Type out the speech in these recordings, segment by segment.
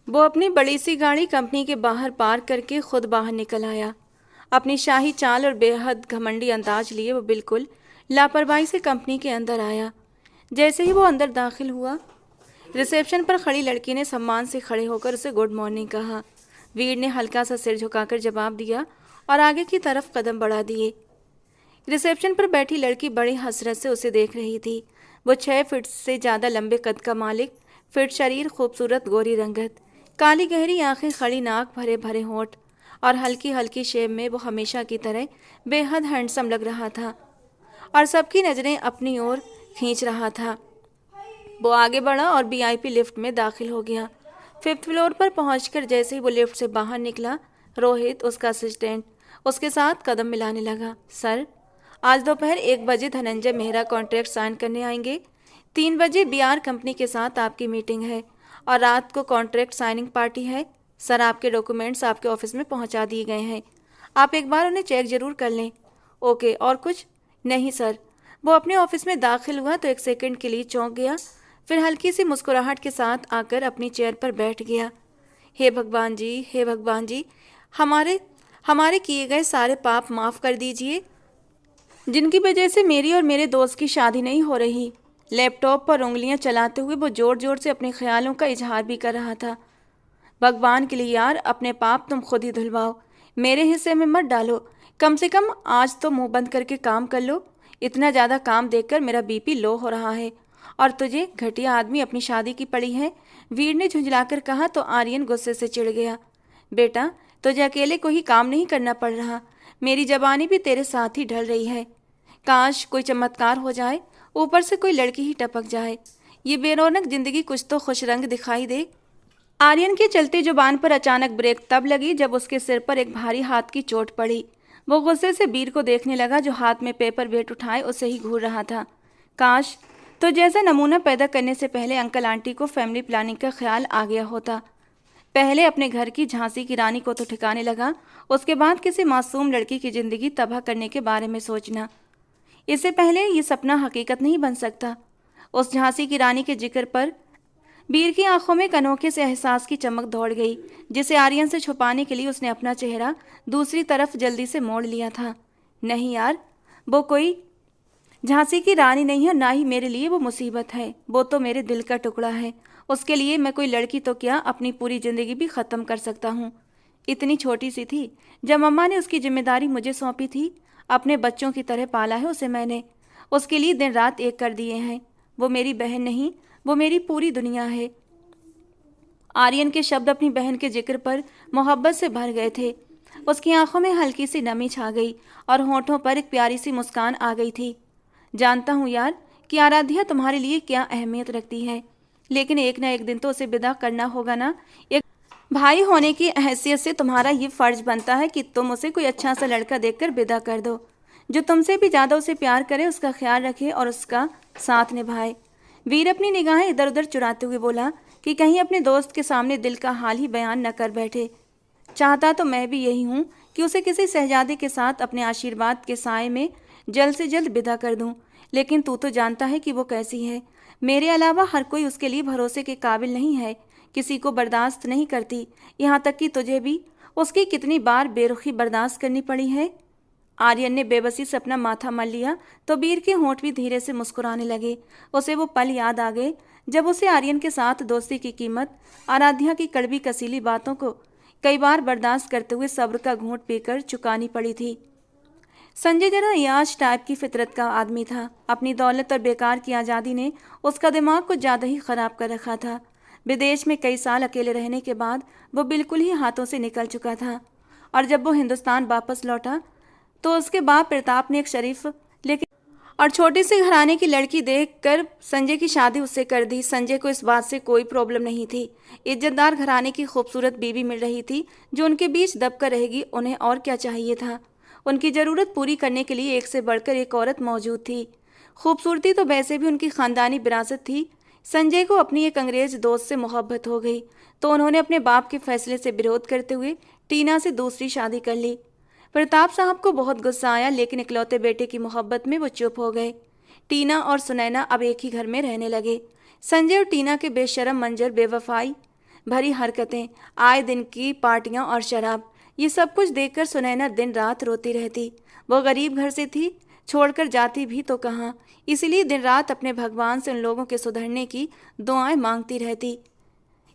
वो अपनी बड़ी सी गाड़ी कंपनी के बाहर पार्क करके खुद बाहर निकल आया। अपनी शाही चाल और बेहद घमंडी अंदाज लिए वो बिल्कुल लापरवाही से कंपनी के अंदर आया। जैसे ही वो अंदर दाखिल हुआ, रिसेप्शन पर खड़ी लड़की ने सम्मान से खड़े होकर उसे गुड मॉर्निंग कहा। वीर ने हल्का सा सिर झुकाकर जवाब दिया और आगे की तरफ कदम बढ़ा दिए। रिसेप्शन पर बैठी लड़की बड़ी हसरत से उसे देख रही थी। वो 6 फीट से ज़्यादा लंबे कद का मालिक, फिट शरीर, खूबसूरत गोरी रंगत, काली गहरी आंखें, खड़ी नाक, भरे भरे होंठ और हल्की हल्की शेव में वो हमेशा की तरह बेहद हैंडसम लग रहा था और सबकी नज़रें अपनी ओर खींच रहा था। वो आगे बढ़ा और वीआईपी लिफ्ट में दाखिल हो गया। 5th फ्लोर पर पहुंचकर जैसे ही वो लिफ्ट से बाहर निकला, रोहित, उसका असिस्टेंट, उसके साथ कदम मिलाने लगा। सर, आज दोपहर 1 बजे धनंजय मेहरा कॉन्ट्रैक्ट साइन करने आएंगे। 3 बजे बीआर कंपनी के साथ आपकी मीटिंग है और रात को कॉन्ट्रैक्ट साइनिंग पार्टी है। सर, आपके डॉक्यूमेंट्स आपके ऑफिस में पहुंचा दिए गए हैं। आप एक बार उन्हें चेक जरूर कर लें। ओके, और कुछ? नहीं सर। वो अपने ऑफिस में दाखिल हुआ तो 1 सेकंड के लिए चौंक गया, फिर हल्की सी मुस्कुराहट के साथ आकर अपनी चेयर पर बैठ गया। हे भगवान जी, हे भगवान जी, हमारे हमारे किए गए सारे पाप माफ़ कर दीजिए, जिनकी वजह से मेरी और मेरे दोस्त की शादी नहीं हो रही। लैपटॉप पर उंगलियां चलाते हुए वो जोर जोर से अपने ख्यालों का इजहार भी कर रहा था। भगवान के लिए यार, अपने पाप तुम खुद ही धुलवाओ, मेरे हिस्से में मत डालो। कम से कम आज तो मुंह बंद करके काम कर लो। इतना ज़्यादा काम देखकर मेरा बीपी लो हो रहा है। और तुझे, घटिया आदमी, अपनी शादी की पड़ी है। वीर ने झुंझलाकर कहा तो आर्यन गुस्से से चिढ़ गया। बेटा, तुझे अकेले को ही काम नहीं करना पड़ रहा, मेरी जबानी भी तेरे साथ ही ढल रही है। काश कोई चमत्कार हो जाए, ऊपर से कोई लड़की ही टपक जाए, ये बेरौनक जिंदगी कुछ तो खुश रंग दिखाई दे। आर्यन की चलती जुबान पर अचानक ब्रेक तब लगी जब उसके सिर पर एक भारी हाथ की चोट पड़ी। वो गुस्से से वीर को देखने लगा जो हाथ में पेपर वेट उठाए उसे ही घूर रहा था। काश तो जैसा नमूना पैदा करने से पहले अंकल आंटी को फैमिली प्लानिंग का ख्याल आ गया होता। पहले अपने घर की झांसी की रानी को तो ठिकाने लगा, उसके बाद किसी मासूम लड़की की जिंदगी तबाह करने के बारे में सोचना। इससे पहले ये सपना हकीकत नहीं बन सकता। उस झांसी की रानी के जिक्र पर वीर की आंखों में एक अनोखे से एहसास की चमक दौड़ गई, जिसे आर्यन से छुपाने के लिए उसने अपना चेहरा दूसरी तरफ जल्दी से मोड़ लिया था। नहीं यार, वो कोई झांसी की रानी नहीं है, ना ही मेरे लिए वो मुसीबत है। वो तो मेरे दिल का टुकड़ा है। उसके लिए मैं कोई लड़की तो क्या, अपनी पूरी जिंदगी भी ख़त्म कर सकता हूँ। इतनी छोटी सी थी जब मम्मा ने उसकी जिम्मेदारी मुझे सौंपी थी। अपने बच्चों की तरह पाला है उसे मैंने, उसके लिए दिन रात एक कर दिए हैं। वो मेरी बहन नहीं, वो मेरी पूरी दुनिया है। आर्यन के शब्द अपनी बहन के जिक्र पर मोहब्बत से भर गए थे। उसकी आंखों में हल्की सी नमी छा गई और होठों पर एक प्यारी सी मुस्कान आ गई थी। जानता हूँ यार कि आराध्या तुम्हारे लिए क्या अहमियत रखती है, लेकिन एक ना एक दिन तो उसे विदा करना होगा ना। एक भाई होने की हैसियत से तुम्हारा ये फर्ज बनता है कि तुम उसे कोई अच्छा सा लड़का देखकर विदा कर दो, जो तुमसे भी ज़्यादा उसे प्यार करे, उसका ख्याल रखे और उसका साथ निभाए। वीर अपनी निगाहें इधर उधर चुराते हुए बोला कि कहीं अपने दोस्त के सामने दिल का हाल ही बयान न कर बैठे। चाहता तो मैं भी यही हूँ कि उसे किसी शहजादे के साथ अपने आशीर्वाद के साए में जल्द से जल्द विदा कर दूँ, लेकिन तू तो जानता है कि वो कैसी है। मेरे अलावा हर कोई उसके लिए भरोसे के काबिल नहीं है, किसी को बर्दाश्त नहीं करती, यहाँ तक कि तुझे भी उसकी कितनी बार बेरुखी बर्दाश्त करनी पड़ी है। आर्यन ने बेबसी से अपना माथा मल लिया तो वीर के होंठ भी धीरे से मुस्कुराने लगे। उसे वो पल याद आ गए जब उसे आर्यन के साथ दोस्ती की कीमत, आराध्या की कड़वी कसीली बातों को कई बार बर्दाश्त करते हुए सब्र का घूंट पीकर चुकानी पड़ी थी। संजय जरा याश टाइप की फितरत का आदमी था। अपनी दौलत और बेकार की आज़ादी ने उसका दिमाग कुछ ज़्यादा ही ख़राब कर रखा था। विदेश में कई साल अकेले रहने के बाद वो बिल्कुल ही हाथों से निकल चुका था और जब वो हिंदुस्तान वापस लौटा तो उसके बाप प्रताप ने एक शरीफ लेकिन और छोटी सी घराने की लड़की देखकर संजय की शादी उससे कर दी। संजय को इस बात से कोई प्रॉब्लम नहीं थी। इज्जतदार घराने की खूबसूरत बीवी मिल रही थी जो उनके बीच दबकर रहेगी। उन्हें और क्या चाहिए था? उनकी ज़रूरत पूरी करने के लिए एक से बढ़कर एक औरत मौजूद थी। खूबसूरती तो वैसे भी उनकी ख़ानदानी विरासत थी। संजय को अपनी एक अंग्रेज़ दोस्त से मोहब्बत हो गई तो उन्होंने अपने बाप के फैसले से विरोध करते हुए टीना से दूसरी शादी कर ली। प्रताप साहब को बहुत गुस्सा आया, लेकिन इकलौते बेटे की मोहब्बत में वो चुप हो गए। टीना और सुनैना अब एक ही घर में रहने लगे। संजय और टीना के बेशर्म मंजर, बेवफाई भरी हरकतें, आए दिन की पार्टियां और शराब, ये सब कुछ देखकर सुनैना दिन रात रोती रहती। वो गरीब घर से थी, छोड़कर जाती भी तो कहाँ, इसलिए दिन रात अपने भगवान से उन लोगों के सुधरने की दुआएं मांगती रहती।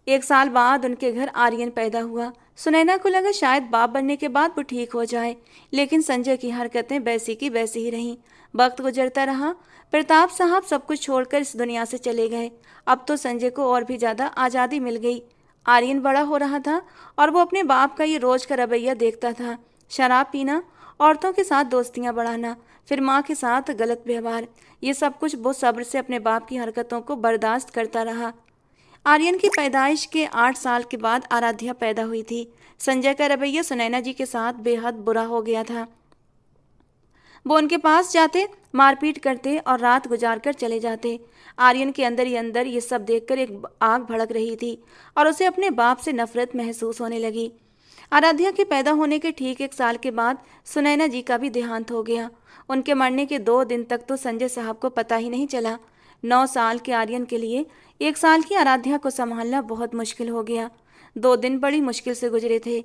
1 साल बाद उनके घर आर्यन पैदा हुआ। सुनैना को लगा शायद बाप बनने के बाद वो ठीक हो जाए, लेकिन संजय की हरकतें वैसी की वैसी ही रहीं। वक्त गुजरता रहा। प्रताप साहब सब कुछ छोड़कर इस दुनिया से चले गए। अब तो संजय को और भी ज़्यादा आज़ादी मिल गई। आर्यन बड़ा हो रहा था और वो अपने बाप का ये रोज का रवैया देखता था। शराब पीना, औरतों के साथ दोस्तियां बढ़ाना, फिर माँ के साथ गलत व्यवहार, ये सब कुछ वो सब्र से अपने बाप की हरकतों को बर्दाश्त करता रहा। आर्यन की पैदाइश के 8 साल के बाद आराध्या पैदा हुई थी। संजय का रवैया सुनैना जी के साथ बेहद बुरा हो गया था। वो उनके पास जाते, मारपीट करते और रात गुजार कर चले जाते। आर्यन के अंदर ही अंदर ये सब देखकर एक आग भड़क रही थी और उसे अपने बाप से नफरत महसूस होने लगी। आराध्या के पैदा होने के ठीक 1 साल के बाद सुनैना जी का भी देहांत हो गया। उनके मरने के 2 दिन तक तो संजय साहब को पता ही नहीं चला। 9 साल के आर्यन के लिए 1 साल की आराध्या को संभालना बहुत मुश्किल हो गया। 2 दिन बड़ी मुश्किल से गुजरे थे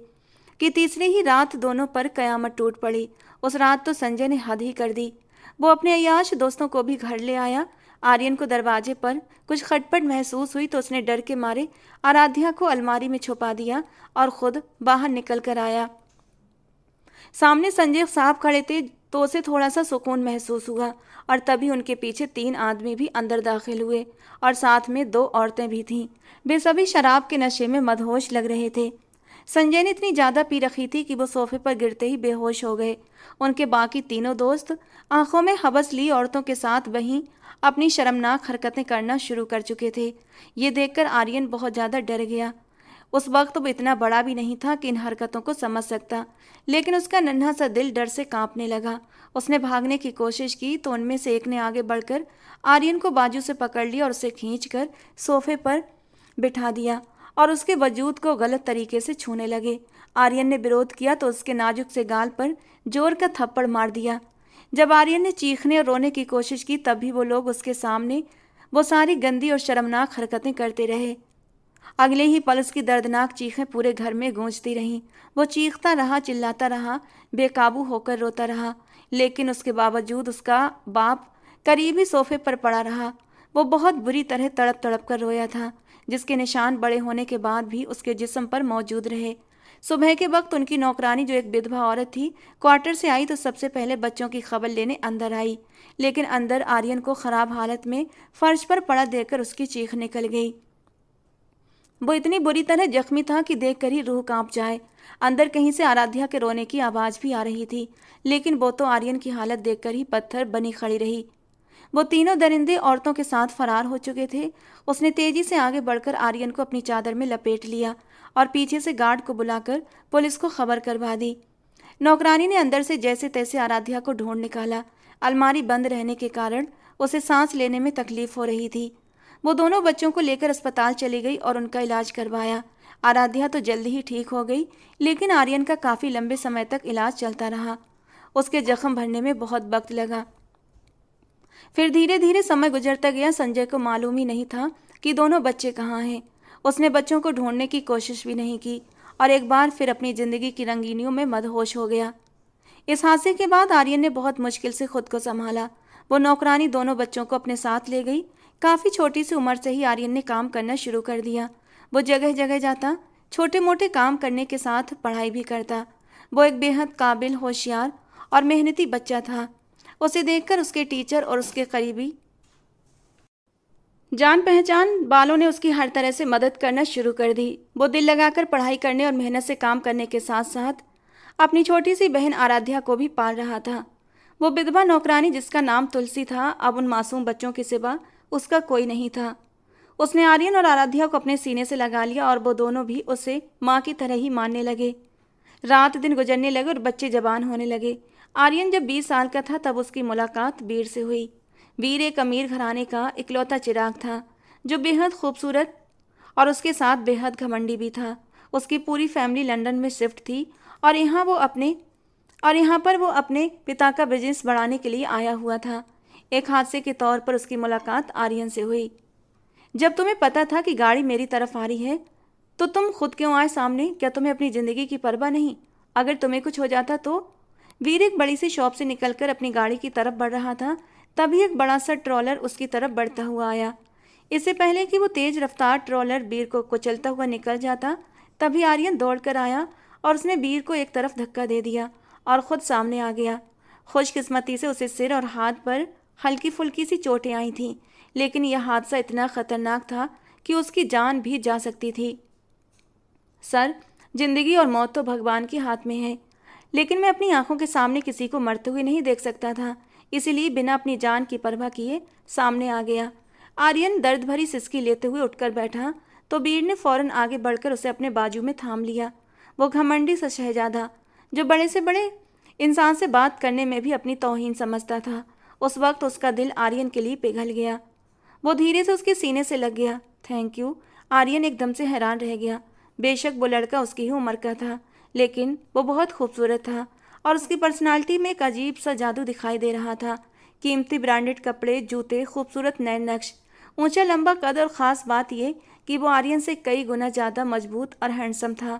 कि तीसरी ही रात दोनों पर कयामत टूट पड़ी। उस रात तो संजय ने हद ही कर दी। वो अपने अय्याश दोस्तों को भी घर ले आया। आर्यन को दरवाजे पर कुछ खटपट महसूस हुई तो उसने डर के मारे आराध्या को अलमारी में छुपा दिया और खुद बाहर निकल कर आया। सामने संजय साहब खड़े थे तो उसे थोड़ा सा सुकून महसूस हुआ और तभी उनके पीछे 3 आदमी भी अंदर दाखिल हुए और साथ में 2 औरतें भी थीं। वे सभी शराब के नशे में मदहोश लग रहे थे। संजय ने इतनी ज़्यादा पी रखी थी कि वो सोफे पर गिरते ही बेहोश हो गए। उनके बाकी तीनों दोस्त आंखों में हवस ली औरतों के साथ वहीं अपनी शर्मनाक हरकतें करना शुरू कर चुके थे। ये देखकर आर्यन बहुत ज़्यादा डर गया। उस वक्त वो इतना बड़ा भी नहीं था कि इन हरकतों को समझ सकता, लेकिन उसका नन्हा सा दिल डर से कांपने लगा। उसने भागने की कोशिश की तो उनमें से एक ने आगे बढ़कर आर्यन को बाजू से पकड़ लिया और उसे खींचकर सोफे पर बिठा दिया और उसके वजूद को गलत तरीके से छूने लगे। आर्यन ने विरोध किया तो उसके नाजुक से गाल पर जोर का थप्पड़ मार दिया। जब आर्यन ने चीखने और रोने की कोशिश की तब भी वो लोग उसके सामने वो सारी गंदी और शर्मनाक हरकतें करते रहे। अगले ही पल उसकी दर्दनाक चीखें पूरे घर में गूंजती रहीं। वो चीखता रहा, चिल्लाता रहा, बेकाबू होकर रोता रहा, लेकिन उसके बावजूद उसका बाप करीब ही सोफे पर पड़ा रहा। वो बहुत बुरी तरह तड़प तड़प कर रोया था, जिसके निशान बड़े होने के बाद भी उसके जिस्म पर मौजूद रहे। सुबह के वक्त उनकी नौकरानी जो एक विधवा औरत थी क्वार्टर से आई तो सबसे पहले बच्चों की खबर लेने अंदर आई, लेकिन अंदर आर्यन को खराब हालत में फर्श पर पड़ा देखकर उसकी चीख निकल गई। वो इतनी बुरी तरह जख्मी था कि देखकर ही रूह कांप जाए। अंदर कहीं से आराध्या के रोने की आवाज़ भी आ रही थी, लेकिन वो तो आर्यन की हालत देखकर ही पत्थर बनी खड़ी रही। वो तीनों दरिंदे औरतों के साथ फरार हो चुके थे। उसने तेजी से आगे बढ़कर आर्यन को अपनी चादर में लपेट लिया और पीछे से गार्ड को बुलाकर पुलिस को खबर करवा दी। नौकरानी ने अंदर से जैसे तैसे आराध्या को ढूंढ निकाला। अलमारी बंद रहने के कारण उसे सांस लेने में तकलीफ हो रही थी। वो दोनों बच्चों को लेकर अस्पताल चली गई और उनका इलाज करवाया। आराध्या तो जल्दी ही ठीक हो गई, लेकिन आर्यन का काफ़ी लंबे समय तक इलाज चलता रहा। उसके जख्म भरने में बहुत वक्त लगा। फिर धीरे धीरे समय गुजरता गया। संजय को मालूम ही नहीं था कि दोनों बच्चे कहाँ हैं। उसने बच्चों को ढूंढने की कोशिश भी नहीं की और एक बार फिर अपनी ज़िंदगी की रंगीनियों में मदहोश हो गया। इस हादसे के बाद आर्यन ने बहुत मुश्किल से खुद को संभाला। वो नौकरानी दोनों बच्चों को अपने साथ ले गई। काफ़ी छोटी सी उम्र से ही आर्यन ने काम करना शुरू कर दिया। वो जगह जगह जाता, छोटे मोटे काम करने के साथ पढ़ाई भी करता। वो एक बेहद काबिल, होशियार और मेहनती बच्चा था। उसे देखकर उसके टीचर और उसके करीबी जान पहचान वालों ने उसकी हर तरह से मदद करना शुरू कर दी। वो दिल लगाकर पढ़ाई करने और मेहनत से काम करने के साथ साथ अपनी छोटी सी बहन आराध्या को भी पाल रहा था। वो विधवा नौकरानी जिसका नाम तुलसी था, अब उन मासूम बच्चों के सिवा उसका कोई नहीं था। उसने आर्यन और आराध्या को अपने सीने से लगा लिया और वो दोनों भी उसे माँ की तरह ही मानने लगे। रात दिन गुजरने लगे और बच्चे जवान होने लगे। आर्यन जब 20 साल का था तब उसकी मुलाकात वीर से हुई। वीर एक अमीर घराने का इकलौता चिराग था जो बेहद खूबसूरत और उसके साथ बेहद घमंडी भी था। उसकी पूरी फैमिली लंदन में शिफ्ट थी और यहाँ पर वो अपने पिता का बिजनेस बढ़ाने के लिए आया हुआ था। एक हादसे के तौर पर उसकी मुलाकात आर्यन से हुई। जब तुम्हें पता था कि गाड़ी मेरी तरफ आ रही है तो तुम खुद क्यों आए सामने? क्या तुम्हें अपनी जिंदगी की परवाह नहीं? अगर तुम्हें कुछ हो जाता तो? वीर एक बड़ी सी शॉप से निकलकर अपनी गाड़ी की तरफ बढ़ रहा था, तभी एक बड़ा सा ट्रॉलर उसकी तरफ बढ़ता हुआ आया। इससे पहले कि वो तेज रफ्तार ट्रॉलर वीर को कुचलता हुआ निकल जाता, तभी आर्यन दौड़कर आया और उसने वीर को एक तरफ धक्का दे दिया और खुद सामने आ गया। खुशकिस्मती से उसे सिर और हाथ पर हल्की फुल्की सी चोटें आई थीं, लेकिन यह हादसा इतना खतरनाक था कि उसकी जान भी जा सकती थी। सर, जिंदगी और मौत तो भगवान के हाथ में है, लेकिन मैं अपनी आंखों के सामने किसी को मरते हुए नहीं देख सकता था, इसीलिए बिना अपनी जान की परवाह किए सामने आ गया। आर्यन दर्द भरी सिसकी लेते हुए उठकर बैठा तो वीर ने फौरन आगे बढ़कर उसे अपने बाजू में थाम लिया। वो घमंडी सा शहजादा, जो बड़े से बड़े इंसान से बात करने में भी अपनी तौहीन समझता था, उस वक्त उसका दिल आर्यन के लिए पिघल गया। वो धीरे से उसके सीने से लग गया। Thank you. आर्यन एकदम से हैरान रह गया। बेशक वो लड़का उसकी ही उम्र का था, लेकिन वो बहुत खूबसूरत था और उसकी पर्सनालिटी में एक अजीब सा जादू दिखाई दे रहा था। कीमती ब्रांडेड कपड़े, जूते, खूबसूरत नए नक्श, ऊंचा लंबा कद और ख़ास बात यह कि वो आर्यन से कई गुना ज़्यादा मजबूत और हैंडसम था।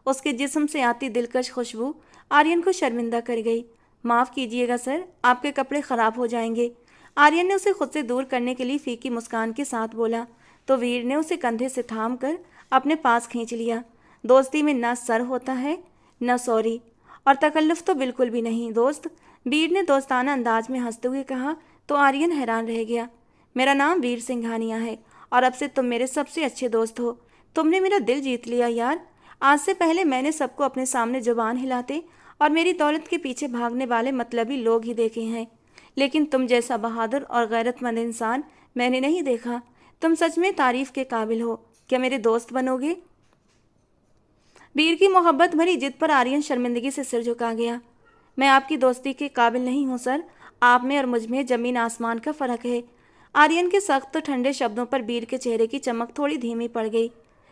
उसके जिस्म से आती दिलकश खुशबू आर्यन को शर्मिंदा कर गई। माफ़ कीजिएगा सर, आपके कपड़े ख़राब हो जाएंगे। आर्यन ने उसे खुद से दूर करने के लिए फीकी मुस्कान के साथ बोला, तो वीर ने उसे कंधे से थाम कर अपने पास खींच लिया। दोस्ती में ना सर होता है न सॉरी, और तकल्लुफ़ तो बिल्कुल भी नहीं दोस्त, वीर ने दोस्ताना अंदाज में हंसते हुए कहा। तो आर्यन हैरान रह गया। मेरा नाम वीर सिंघानिया है और अब से तुम मेरे सबसे अच्छे दोस्त हो। तुमने मेरा दिल जीत लिया यार। आज से पहले मैंने सबको अपने सामने जुबान हिलाते और मेरी दौलत के पीछे भागने वाले मतलबी लोग ही देखे हैं, लेकिन तुम जैसा बहादुर और गैरतमंद इंसान मैंने नहीं देखा। तुम सच में तारीफ के काबिल हो। क्या मेरे दोस्त बनोगे? वीर की मोहब्बत भरी जिद पर आर्यन शर्मिंदगी से सिर झुका गया। मैं आपकी दोस्ती के काबिल नहीं हूँ सर। आप में और मुझ में ज़मीन आसमान का फ़र्क है। आर्यन के सख्त तो ठंडे शब्दों पर वीर के चेहरे की चमक थोड़ी धीमी पड़ गई।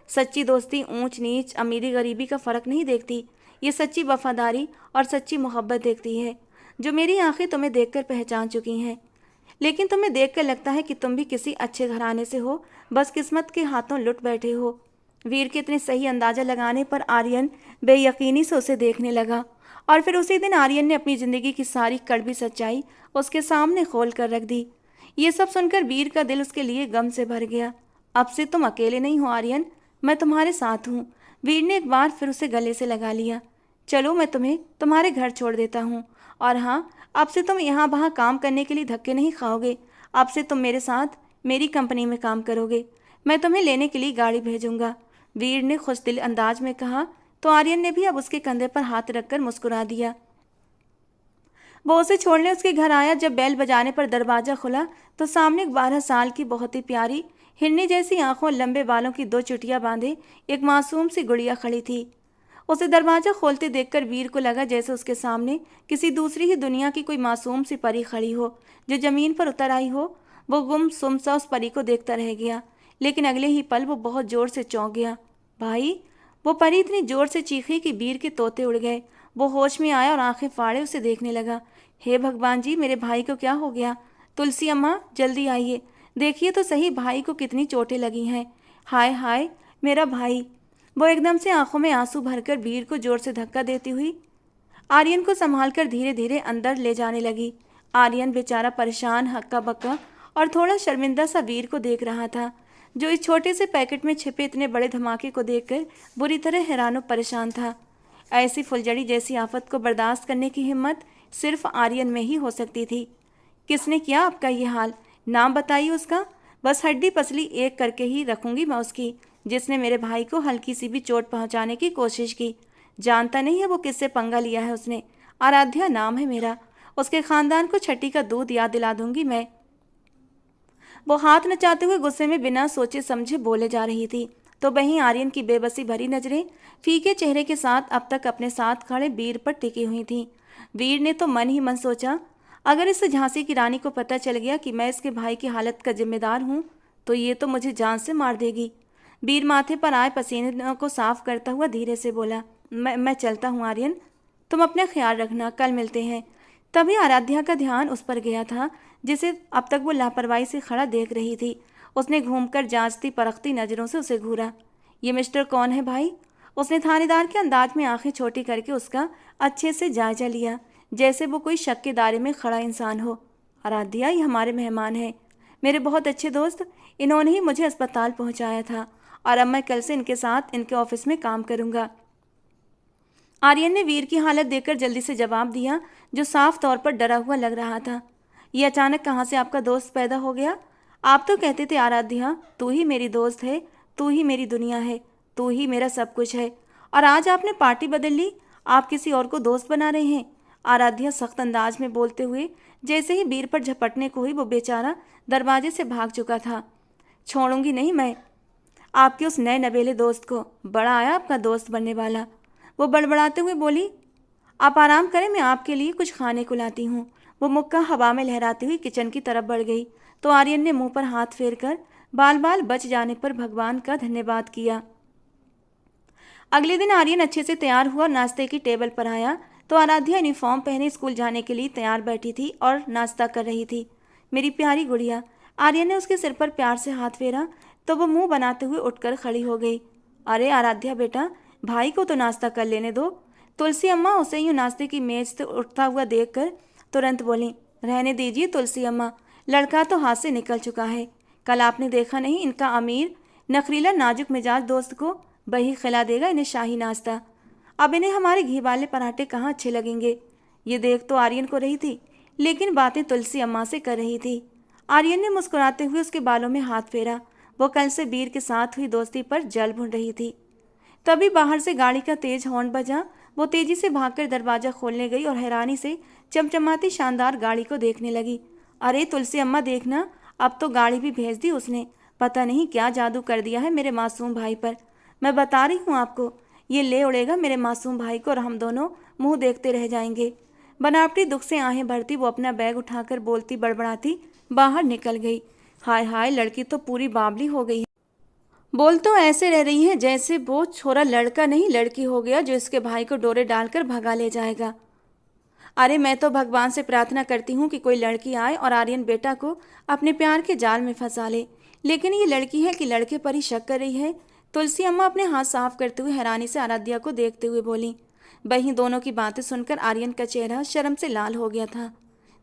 सच्ची दोस्ती ऊंच नीच, अमीरी गरीबी का फ़र्क नहीं देखती। ये सच्ची वफादारी और सच्ची मोहब्बत देखती है, जो मेरी आंखें तुम्हें देखकर पहचान चुकी हैं। लेकिन तुम्हें देखकर लगता है कि तुम भी किसी अच्छे घराने से हो, बस किस्मत के हाथों लुट बैठे हो। वीर के इतने सही अंदाज़ा लगाने पर आर्यन बेयकीनी से उसे देखने लगा और फिर उसी दिन आर्यन ने अपनी ज़िंदगी की सारी कड़वी सच्चाई उसके सामने खोल कर रख दी। ये सब सुनकर वीर का दिल उसके लिए गम से भर गया। अब से तुम अकेले नहीं हो आर्यन, मैं तुम्हारे साथ हूँ। वीर ने एक बार फिर उसे गले से लगा लिया। चलो, मैं तुम्हें तुम्हारे घर छोड़ देता हूँ, और हाँ, अब से तुम यहाँ वहाँ काम करने के लिए धक्के नहीं खाओगे। अब से तुम मेरे साथ मेरी कंपनी में काम करोगे। मैं तुम्हें लेने के लिए गाड़ी भेजूंगा, वीर ने खुशदिल अंदाज में कहा। तो आर्यन ने भी अब उसके कंधे पर हाथ रखकर मुस्कुरा दिया। वो उसे छोड़ने उसके घर आया। जब बेल बजाने पर दरवाज़ा खुला तो सामने एक 12 साल की बहुत ही प्यारी हिरनी जैसी आंखों, लंबे बालों की 2 चुटिया बांधे एक मासूम सी गुड़िया खड़ी थी। उसे दरवाज़ा खोलते देखकर वीर को लगा जैसे उसके सामने किसी दूसरी ही दुनिया की कोई मासूम सी परी खड़ी हो, जो ज़मीन पर उतर आई हो। वो गुमसुम सा उस परी को देखता रह गया, लेकिन अगले ही पल वो बहुत ज़ोर से चौंक गया। भाई! वो परी इतनी ज़ोर से चीखी कि वीर के तोते उड़ गए। वो होश में आया और आंखें फाड़े उसे देखने लगा। हे भगवान जी, मेरे भाई को क्या हो गया? तुलसी अम्मा, जल्दी आइए, देखिए तो सही भाई को कितनी चोटें लगी हैं। हाय हाय, मेरा भाई! वो एकदम से आंखों में आंसू भरकर वीर को जोर से धक्का देती हुई आर्यन को संभालकर धीरे धीरे अंदर ले जाने लगी। आर्यन बेचारा परेशान, हक्का बक्का और थोड़ा शर्मिंदा सा वीर को देख रहा था, जो इस छोटे से पैकेट में छिपे इतने बड़े धमाके को देखकर बुरी तरह हैरान परेशान था। ऐसी फुलझड़ी जैसी आफत को बर्दाश्त करने की हिम्मत सिर्फ आर्यन में ही हो सकती थी। किसने किया आपका ये हाल? नाम बताइए उसका। बस हड्डी पसली एक करके ही रखूंगी मैं उसकी, जिसने मेरे भाई को हल्की सी भी चोट पहुंचाने की कोशिश की। जानता नहीं है वो किससे पंगा लिया है उसने। आराध्या नाम है मेरा। उसके खानदान को छठी का दूध याद दिला दूंगी मैं। वो हाथ नचाते हुए गुस्से में बिना सोचे समझे बोले जा रही थी, तो वहीं आर्यन की बेबसी भरी नजरें फीके चेहरे के साथ अब तक अपने साथ खड़े वीर पर टिकी हुई थीं। वीर ने तो मन ही मन सोचा, अगर इस झांसी की रानी को पता चल गया कि मैं इसके भाई की हालत का जिम्मेदार हूँ, तो ये तो मुझे जान से मार देगी। वीर माथे पर आए पसीने को साफ करता हुआ धीरे से बोला, मैं चलता हूँ आर्यन, तुम अपना ख्याल रखना, कल मिलते हैं। तभी आराध्या का ध्यान उस पर गया था, जिसे अब तक वो लापरवाही से खड़ा देख रही थी। उसने घूमकर जांचती परखती नज़रों से उसे घूरा। ये मिस्टर कौन है भाई? उसने थानेदार के अंदाज में आंखें छोटी करके उसका अच्छे से जायजा लिया, जैसे वो कोई शक के दायरे में खड़ा इंसान हो। आराध्या, ये हमारे मेहमान हैं, मेरे बहुत अच्छे दोस्त। इन्होंने ही मुझे अस्पताल पहुंचाया था और अब मैं कल से इनके साथ इनके ऑफिस में काम करूंगा। आर्यन ने वीर की हालत देखकर जल्दी से जवाब दिया, जो साफ तौर पर डरा हुआ लग रहा था। ये अचानक कहाँ से आपका दोस्त पैदा हो गया? आप तो कहते थे आराध्या, तू ही मेरी दोस्त है, तू ही मेरी दुनिया है, तू ही मेरा सब कुछ है, और आज आपने पार्टी बदल ली, आप किसी और को दोस्त बना रहे हैं। आराध्या सख्त अंदाज में बोलते हुए जैसे ही वीर पर झपटने को हुई, वो बेचारा दरवाजे से भाग चुका था। छोड़ूंगी नहीं मैं आपके उस नए नवेले दोस्त को, बड़ा आया आपका दोस्त बनने वाला। वो बड़बड़ाते हुए बोली, आप आराम करें, मैं आपके लिए कुछ खाने को लाती हूँ। वो मुक्का हवा में लहराती हुई किचन की तरफ बढ़ गई तो आर्यन ने मुंह पर हाथ फेर कर बाल बाल बच जाने पर भगवान का धन्यवाद किया। अगले दिन आर्यन अच्छे से तैयार हुआ और नाश्ते की टेबल पर आया तो आराध्या यूनिफॉर्म पहने स्कूल जाने के लिए तैयार बैठी थी और नाश्ता कर रही थी। मेरी प्यारी गुड़िया, आर्यन ने उसके सिर पर प्यार से हाथ फेरा तो वो मुंह बनाते हुए उठकर खड़ी हो गई। अरे आराध्या बेटा, भाई को तो नाश्ता कर लेने दो। तुलसी अम्मा उसे यूं नाश्ते की मेज से उठता हुआ देखकर तुरंत बोली, रहने दीजिए तुलसी अम्मा, लड़का तो हाथ से निकल चुका है। कल आपने देखा नहीं, इनका अमीर नखरीला नाजुक मिजाज दोस्त को वही खिला देगा इन्हें शाही नाश्ता। अब इन्हें हमारे घी वाले पराठे कहाँ अच्छे लगेंगे। ये देख तो आर्यन को रही थी, लेकिन बातें तुलसी अम्मा से कर रही थी। आर्यन ने मुस्कुराते हुए उसके बालों में हाथ फेरा। वो कल से वीर के साथ हुई दोस्ती पर जल भुन रही थी। तभी बाहर से गाड़ी का तेज हॉर्न बजा। वो तेजी से भागकर दरवाजा खोलने गई और हैरानी से चमचमाती शानदार गाड़ी को देखने लगी। अरे तुलसी अम्मा देखना, अब तो गाड़ी भी भेज दी उसने। पता नहीं क्या जादू कर दिया है मेरे मासूम भाई पर। मैं बता रही हूँ आपको, ये ले उड़ेगा मेरे मासूम भाई को और हम दोनों मुंह देखते रह जाएंगे। बनावटी दुख से आहें भरती वो अपना बैग उठाकर बोलती बड़बड़ाती बाहर निकल गई। हाय हाय, लड़की तो पूरी बावली हो गई है। बोल तो ऐसे रह रही है जैसे वो छोरा लड़का नहीं लड़की हो गया जो इसके भाई को डोरे डालकर भगा ले जाएगा। अरे मैं तो भगवान से प्रार्थना करती हूँ कि कोई लड़की आए और आर्यन बेटा को अपने प्यार के जाल में फंसा ले, लेकिन ये लड़की है कि लड़के पर ही शक कर रही है। तुलसी अम्मा अपने हाथ साफ करते हुए हैरानी से आराध्या को देखते हुए बोली। वहीं दोनों की बातें सुनकर आर्यन का चेहरा शर्म से लाल हो गया था।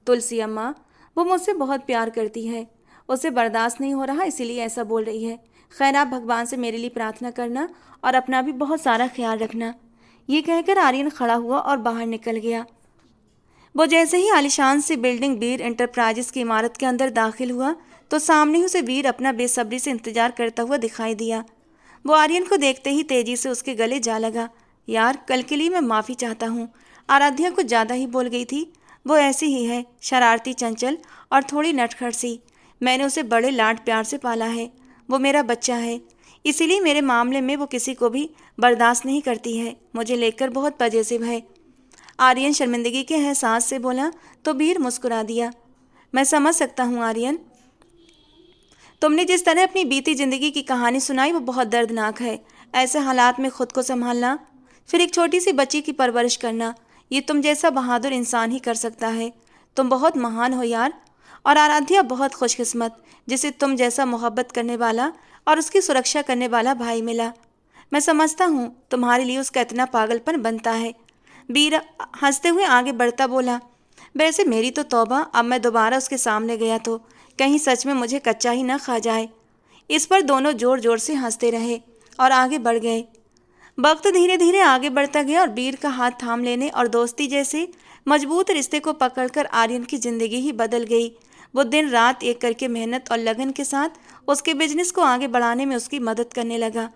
तुलसी अम्मा, वो मुझसे बहुत प्यार करती है, उसे बर्दाश्त नहीं हो रहा इसीलिए ऐसा बोल रही है। खैर, आप भगवान से मेरे लिए प्रार्थना करना और अपना भी बहुत सारा ख्याल रखना। ये कहकर आर्यन खड़ा हुआ और बाहर निकल गया। वो जैसे ही आलिशान सी बिल्डिंग वीर एंटरप्राइजेस की इमारत के अंदर दाखिल हुआ तो सामने ही उसे वीर अपना बेसब्री से इंतजार करता हुआ दिखाई दिया। वो आर्यन को देखते ही तेजी से उसके गले जा लगा। यार, कल के लिए मैं माफ़ी चाहता हूँ। आराध्या कुछ ज़्यादा ही बोल गई थी। वो ऐसी ही है, शरारती, चंचल और थोड़ी नटखट सी। मैंने उसे बड़े लाड प्यार से पाला है। वो मेरा बच्चा है, इसीलिए मेरे मामले में वो किसी को भी बर्दाश्त नहीं करती है। मुझे लेकर बहुत पजेसिव है। आर्यन शर्मिंदगी के एहसास से बोला तो वीर मुस्कुरा दिया। मैं समझ सकता हूँ आर्यन, तुमने जिस तरह अपनी बीती जिंदगी की कहानी सुनाई वो बहुत दर्दनाक है। ऐसे हालात में खुद को संभालना, फिर एक छोटी सी बच्ची की परवरिश करना, ये तुम जैसा बहादुर इंसान ही कर सकता है। तुम बहुत महान हो यार। और आराध्या बहुत खुशकिस्मत, जिसे तुम जैसा मोहब्बत करने वाला और उसकी सुरक्षा करने वाला भाई मिला। मैं समझता हूँ तुम्हारे लिए उसका इतना पागलपन बनता है। वीर हंसते हुए आगे बढ़ता बोला, वैसे मेरी तो तौबा, अब मैं दोबारा उसके सामने गया तो कहीं सच में मुझे कच्चा ही न खा जाए। इस पर दोनों जोर जोर से हंसते रहे और आगे बढ़ गए। वक्त धीरे धीरे आगे बढ़ता गया और वीर का हाथ थाम लेने और दोस्ती जैसे मजबूत रिश्ते को पकड़कर आर्यन की जिंदगी ही बदल गई। वो दिन रात एक करके मेहनत और लगन के साथ उसके बिजनेस को आगे बढ़ाने में उसकी मदद करने लगा।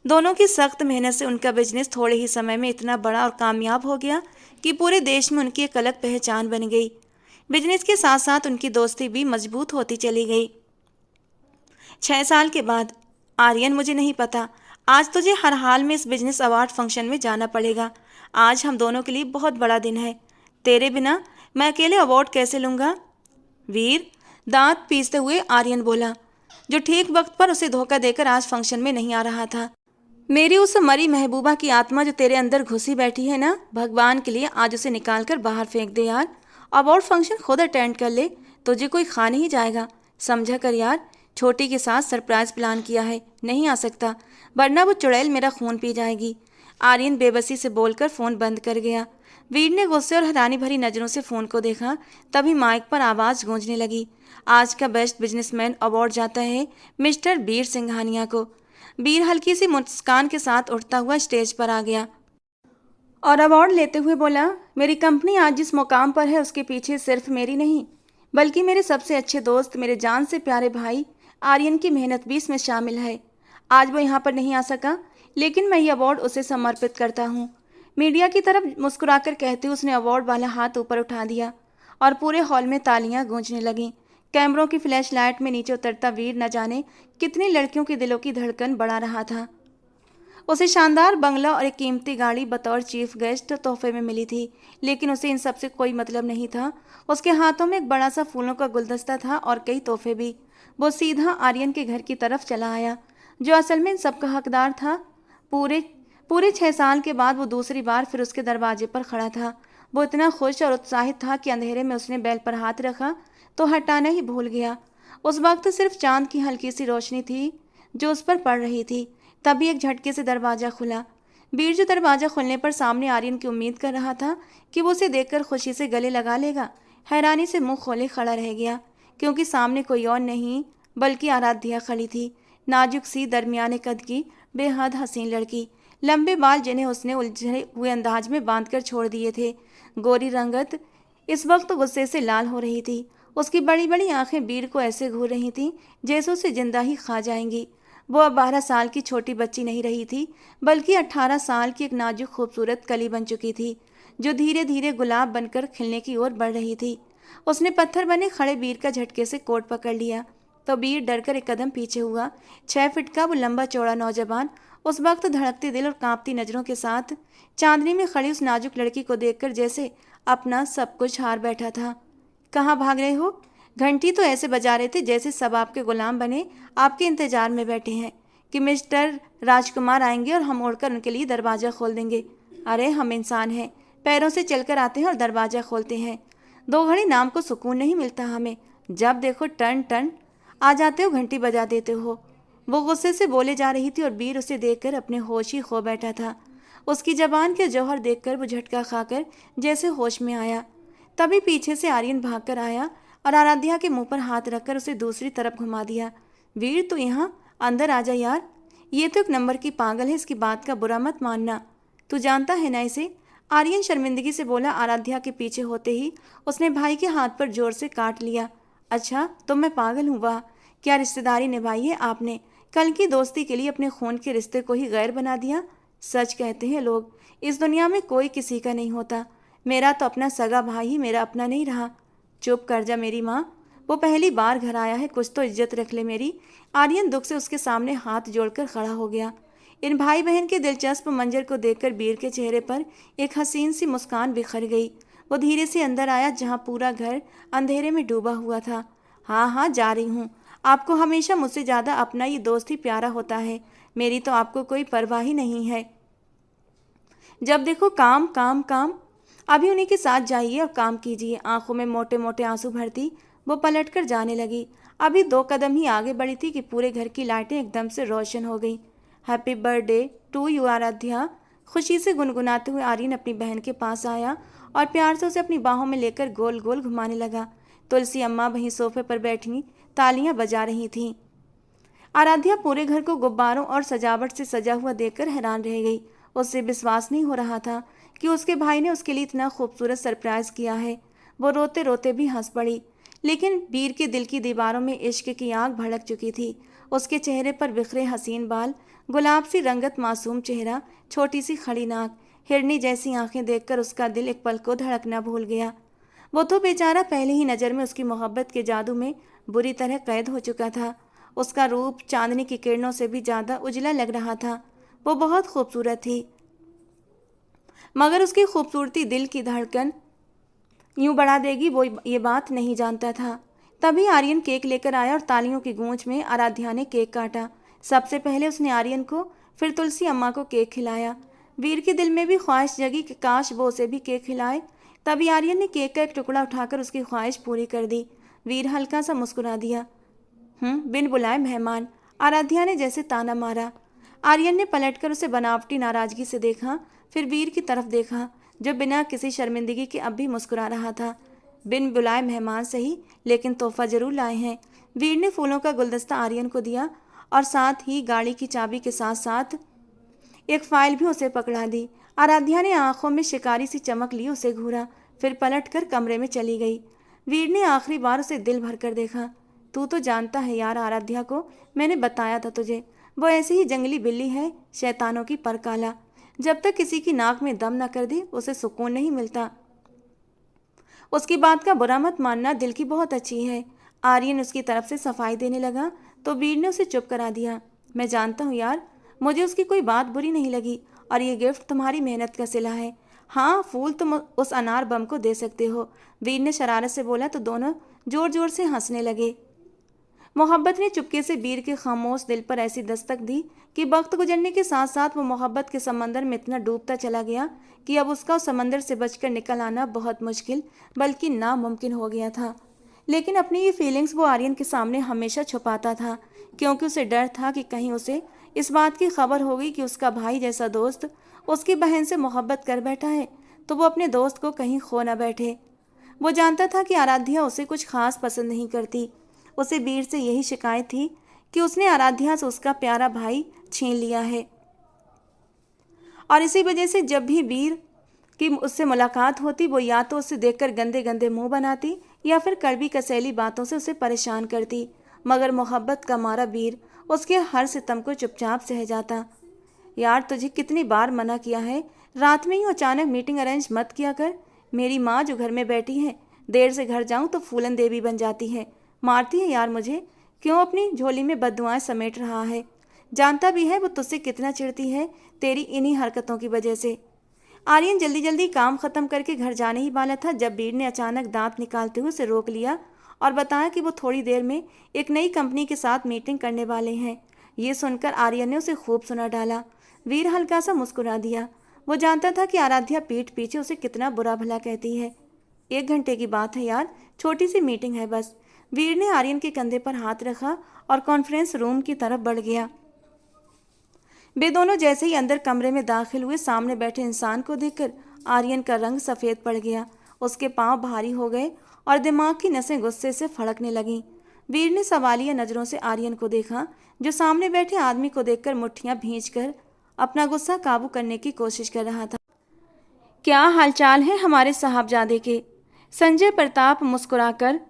दोनों की सख्त मेहनत से उनका बिजनेस थोड़े ही समय में इतना बड़ा और कामयाब हो गया कि पूरे देश में उनकी एक अलग पहचान बन गई। बिजनेस के साथ साथ उनकी दोस्ती भी मजबूत होती चली गई। 6 साल के बाद, आर्यन मुझे नहीं पता, आज तुझे हर हाल में इस बिजनेस अवार्ड फंक्शन में जाना पड़ेगा। आज हम दोनों के लिए बहुत बड़ा दिन है। तेरे बिना मैं अकेले अवार्ड कैसे लूँगा? वीर, दांत पीसते हुए आर्यन बोला, जो ठीक वक्त पर उसे धोखा देकर आज फंक्शन में नहीं आ रहा था। मेरी उस मरी महबूबा की आत्मा जो तेरे अंदर घुसी बैठी है ना, भगवान के लिए आज उसे निकाल कर बाहर फेंक दे यार। अवार्ड फंक्शन खुद अटेंड कर ले, तुझे कोई खा नहीं जाएगा। समझा कर यार, छोटी के साथ सरप्राइज प्लान किया है, नहीं आ सकता। वरना वो चुड़ैल मेरा खून पी जाएगी। आर्यन बेबसी से बोलकर फ़ोन बंद कर गया। वीर ने गुस्से और हैरानी भरी नज़रों से फ़ोन को देखा। तभी माइक पर आवाज़ गूंजने लगी। आज का बेस्ट बिजनेसमैन अवार्ड जाता है मिस्टर वीर सिंघानिया को। वीर हल्की सी मुस्कान के साथ उठता हुआ स्टेज पर आ गया और अवार्ड लेते हुए बोला, मेरी कंपनी आज जिस मुकाम पर है उसके पीछे सिर्फ मेरी नहीं बल्कि मेरे सबसे अच्छे दोस्त, मेरे जान से प्यारे भाई आर्यन की मेहनत भी इसमें शामिल है। आज वो यहाँ पर नहीं आ सका, लेकिन मैं ये अवार्ड उसे समर्पित करता हूँ। मीडिया की तरफ मुस्कुराकर कहते हुए उसने अवार्ड वाला हाथ ऊपर उठा दिया और पूरे हॉल में तालियां गूंजने लगीं। कैमरों की फ्लैश लाइट में नीचे उतरता वीर न जाने कितनी लड़कियों के दिलों की धड़कन बढ़ा रहा था। उसे शानदार बंगला और एक कीमती गाड़ी बतौर चीफ गेस्ट तोहफे में मिली थी, लेकिन उसे इन सबसे कोई मतलब नहीं था। उसके हाथों में एक बड़ा सा फूलों का गुलदस्ता था और कई तोहफे भी। वो सीधा आर्यन के घर की तरफ चला आया, जो असल में इन सबका हकदार था। पूरे पूरे 6 साल के बाद वो दूसरी बार फिर उसके दरवाजे पर खड़ा था। वो इतना खुश और उत्साहित था कि अंधेरे में उसने बैल पर हाथ रखा तो हटाना ही भूल गया। उस वक्त सिर्फ चांद की हल्की सी रोशनी थी जो उस पर पड़ रही थी। तभी एक झटके से दरवाज़ा खुला। वीर जो दरवाज़ा खुलने पर सामने आर्यन की उम्मीद कर रहा था कि वो उसे देखकर खुशी से गले लगा लेगा, हैरानी से मुंह खोले खड़ा रह गया, क्योंकि सामने कोई और नहीं बल्कि आराध्या खड़ी थी। नाजुक सी दरमियाने कद की बेहद हसीन लड़की, लंबे बाल जिन्हें उसने उलझे हुए अंदाज में बांधकर छोड़ दिए थे। गोरी रंगत इस वक्त गुस्से से लाल हो रही थी। उसकी बड़ी बड़ी आंखें वीर को ऐसे घूर रही थीं जैसे उसे जिंदा ही खा जाएंगी। वो अब 12 साल की छोटी बच्ची नहीं रही थी, बल्कि 18 साल की एक नाजुक खूबसूरत कली बन चुकी थी, जो धीरे धीरे गुलाब बनकर खिलने की ओर बढ़ रही थी। उसने पत्थर बने खड़े वीर का झटके से कोट पकड़ लिया तो वीर डरकर एक कदम पीछे हुआ। 6 फीट का वो लंबा चौड़ा नौजवान उस वक्त धड़कते दिल और कांपती नजरों के साथ चांदनी में खड़ी उस नाजुक लड़की को देखकर जैसे अपना सब कुछ हार बैठा था। कहाँ भाग रहे हो? घंटी तो ऐसे बजा रहे थे जैसे सब आपके गुलाम बने आपके इंतजार में बैठे हैं कि मिस्टर राजकुमार आएंगे और हम उड़कर उनके लिए दरवाज़ा खोल देंगे। अरे हम इंसान हैं, पैरों से चलकर आते हैं और दरवाज़ा खोलते हैं। 2 घड़ी नाम को सुकून नहीं मिलता हमें, जब देखो टन टन आ जाते हो, घंटी बजा देते हो। वो गुस्से से बोले जा रही थी और वीर उसे देखकर अपने होश ही खो बैठा था। उसकी जबान के जौहर देखकर वो झटका खाकर जैसे होश में आया। तभी पीछे से आर्यन भागकर आया और आराध्या के मुंह पर हाथ रखकर उसे दूसरी तरफ घुमा दिया। वीर तू यहाँ अंदर आ जा यार, ये तो एक नंबर की पागल है, इसकी बात का बुरा मत मानना। तू जानता है ना इसे? आर्यन शर्मिंदगी से बोला। आराध्या के पीछे होते ही उसने भाई के हाथ पर जोर से काट लिया। अच्छा तो मैं पागल हूँ? वाह क्या रिश्तेदारी निभाई है आपने, कल की दोस्ती के लिए अपने खून के रिश्ते को ही गैर बना दिया। सच कहते हैं लोग, इस दुनिया में कोई किसी का नहीं होता। मेरा तो अपना सगा भाई ही मेरा अपना नहीं रहा। चुप कर जा मेरी माँ, वो पहली बार घर आया है, कुछ तो इज्जत रख ले मेरी। आर्यन दुख से उसके सामने हाथ जोड़कर खड़ा हो गया। इन भाई बहन के दिलचस्प मंजर को देखकर वीर के चेहरे पर एक हसीन सी मुस्कान बिखर गई। वो धीरे से अंदर आया जहाँ पूरा घर अंधेरे में डूबा हुआ था। हाँ हाँ जा रही हूँ, आपको हमेशा मुझसे ज़्यादा अपना ये दोस्त ही प्यारा होता है, मेरी तो आपको कोई परवाह ही नहीं है। जब देखो काम काम काम, अभी उन्हीं के साथ जाइए और काम कीजिए। आंखों में मोटे मोटे आंसू भरती वो पलटकर जाने लगी। अभी 2 कदम ही आगे बढ़ी थी कि पूरे घर की लाइटें एकदम से रोशन हो गई। Happy birthday to you Aaradhya, खुशी से गुनगुनाते हुए आर्यन अपनी बहन के पास आया और प्यार से उसे अपनी बाहों में लेकर गोल गोल घुमाने लगा। तुलसी अम्मा वहीं सोफे पर बैठी तालियां बजा रही थीं। आराध्या पूरे घर को गुब्बारों और सजावट से सजा हुआ देखकर हैरान रह गई। उससे विश्वास नहीं हो रहा था कि उसके भाई ने उसके लिए इतना खूबसूरत सरप्राइज किया है। वो रोते रोते भी हंस पड़ी, लेकिन वीर के दिल की दीवारों में इश्क की आग भड़क चुकी थी। उसके चेहरे पर बिखरे हसीन बाल, गुलाब सी रंगत मासूम चेहरा, छोटी सी खड़ी नाक, हिरनी जैसी आंखें देखकर उसका दिल एक पल को धड़कना भूल गया। वो तो बेचारा पहले ही नज़र में उसकी मोहब्बत के जादू में बुरी तरह कैद हो चुका था। उसका रूप चांदनी की किरणों से भी ज़्यादा उजला लग रहा था। वो बहुत खूबसूरत थी, मगर उसकी खूबसूरती दिल की धड़कन यूं बढ़ा देगी वो ये बात नहीं जानता था। तभी आर्यन केक लेकर आया और तालियों की गूंज में आराध्या ने केक काटा। सबसे पहले उसने आर्यन को, फिर तुलसी अम्मा को केक खिलाया। वीर के दिल में भी ख्वाहिश जगी कि काश वो उसे भी केक खिलाए। तभी आर्यन ने केक का एक टुकड़ा उठाकर उसकी ख्वाहिश पूरी कर दी। वीर हल्का सा मुस्कुरा दिया। बिन बुलाए मेहमान, आराध्या ने जैसे ताना मारा। आर्यन ने पलटकर उसे बनावटी नाराजगी से देखा, फिर वीर की तरफ देखा जो बिना किसी शर्मिंदगी के अब भी मुस्कुरा रहा था। बिन बुलाए मेहमान सही, लेकिन तोहफा जरूर लाए हैं। वीर ने फूलों का गुलदस्ता आर्यन को दिया और साथ ही गाड़ी की चाबी के साथ साथ एक फाइल भी उसे पकड़ा दी। आराध्या ने आंखों में शिकारी सी चमक ली उसे घूरा, फिर पलटकर कमरे में चली गई। वीर ने आखिरी बार उसे दिल भर कर देखा। तू तो जानता है यार आराध्या को, मैंने बताया था तुझे, वो ऐसी ही जंगली बिल्ली है, शैतानों की परकाला। जब तक किसी की नाक में दम न कर दे उसे सुकून नहीं मिलता। उसकी बात का बुरा मत मानना, दिल की बहुत अच्छी है। आर्यन उसकी तरफ से सफाई देने लगा तो वीर ने उसे चुप करा दिया। मैं जानता हूँ यार, मुझे उसकी कोई बात बुरी नहीं लगी और ये गिफ्ट तुम्हारी मेहनत का सिला है। हाँ, फूल तुम उस अनार बम को दे सकते हो, वीर ने शरारत से बोला तो दोनों जोर जोर से हंसने लगे। मोहब्बत ने चुपके से वीर के खामोश दिल पर ऐसी दस्तक दी कि वक्त गुजरने के साथ साथ वो मोहब्बत के समंदर में इतना डूबता चला गया कि अब उसका उस समंदर से बचकर निकल आना बहुत मुश्किल बल्कि नामुमकिन हो गया था। लेकिन अपनी ये फीलिंग्स वो आर्यन के सामने हमेशा छुपाता था, क्योंकि उसे डर था कि कहीं उसे इस बात की खबर हो गई कि उसका भाई जैसा दोस्त उसकी बहन से मोहब्बत कर बैठा है तो वो अपने दोस्त को कहीं खो न बैठे। वो जानता था कि आराध्या उसे कुछ खास पसंद नहीं करती। उसे वीर से यही शिकायत थी कि उसने आराध्या से उसका प्यारा भाई छीन लिया है, और इसी वजह से जब भी वीर की उससे मुलाकात होती वो या तो उसे देखकर गंदे गंदे मुंह बनाती या फिर कड़वी कसैली बातों से उसे परेशान करती। मगर मोहब्बत का मारा वीर उसके हर सितम को चुपचाप सह जाता। यार तुझे कितनी बार मना किया है, रात में ही अचानक मीटिंग अरेंज मत किया कर। मेरी माँ जो घर में बैठी है, देर से घर जाऊँ तो फूलन देवी बन जाती है, मारती है यार मुझे। क्यों अपनी झोली में बद्दुआएं समेट रहा है? जानता भी है वो तुझसे कितना चिढ़ती है तेरी इन्हीं हरकतों की वजह से। आर्यन जल्दी जल्दी काम खत्म करके घर जाने ही वाला था जब वीर ने अचानक दांत निकालते हुए उसे रोक लिया और बताया कि वो थोड़ी देर में एक नई कंपनी के साथ मीटिंग करने वाले हैं। ये सुनकर आर्यन ने उसे खूब सुना डाला। वीर हल्का सा मुस्कुरा दिया। वो जानता था कि आराध्या पीठ पीछे उसे कितना बुरा भला कहती है। 1 घंटे की बात है यार, छोटी सी मीटिंग है बस। वीर ने आर्यन के कंधे पर हाथ रखा और कॉन्फ्रेंस रूम की तरफ बढ़ गया। वे दोनों जैसे ही अंदर कमरे में दाखिल हुए, सामने बैठे इंसान को देखकर आर्यन का रंग सफ़ेद पड़ गया। उसके पांव भारी हो गए और दिमाग की नसें गुस्से से फड़कने लगीं। वीर ने सवालिया नज़रों से आर्यन को देखा, जो सामने बैठे आदमी को देखकर मुट्ठियां भींचकर अपना गुस्सा काबू करने की कोशिश कर रहा था। क्या हालचाल है हमारे साहबजादे के? संजय प्रताप मुस्कुराकर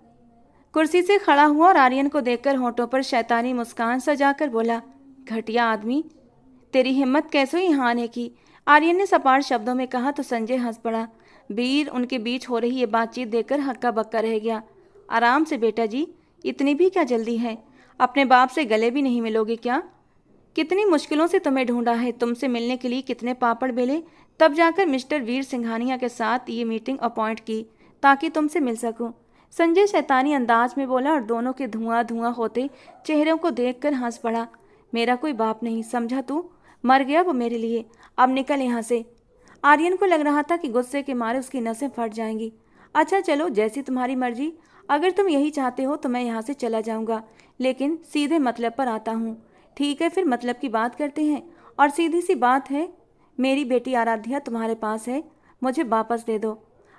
कुर्सी से खड़ा हुआ और आर्यन को देखकर होठों पर शैतानी मुस्कान सजाकर बोला, घटिया आदमी, तेरी हिम्मत कैसे यहाँ आने की? आर्यन ने सपाट शब्दों में कहा तो संजय हंस पड़ा। वीर उनके बीच हो रही ये बातचीत देखकर हक्का बक्का रह गया। आराम से बेटा जी, इतनी भी क्या जल्दी है? अपने बाप से गले भी नहीं मिलोगे क्या? कितनी मुश्किलों से तुम्हें ढूंढा है, तुमसे मिलने के लिए कितने पापड़ बेले, तब जाकर मिस्टर वीर सिंघानिया के साथ ये मीटिंग अपॉइंट की ताकि तुमसे मिल सकूं। संजय शैतानी अंदाज में बोला और दोनों के धुआं धुआं होते चेहरों को देखकर हंस पड़ा। मेरा कोई बाप नहीं, समझा तू? मर गया वो मेरे लिए, अब निकल यहाँ से। आर्यन को लग रहा था कि गुस्से के मारे उसकी नसें फट जाएंगी। अच्छा चलो, जैसी तुम्हारी मर्जी, अगर तुम यही चाहते हो तो मैं यहाँ से चला जाऊँगा, लेकिन सीधे मतलब पर आता हूँ। ठीक है, फिर मतलब की बात करते हैं। और सीधी सी बात है, मेरी बेटी आराध्या तुम्हारे पास है, मुझे वापस दे दो।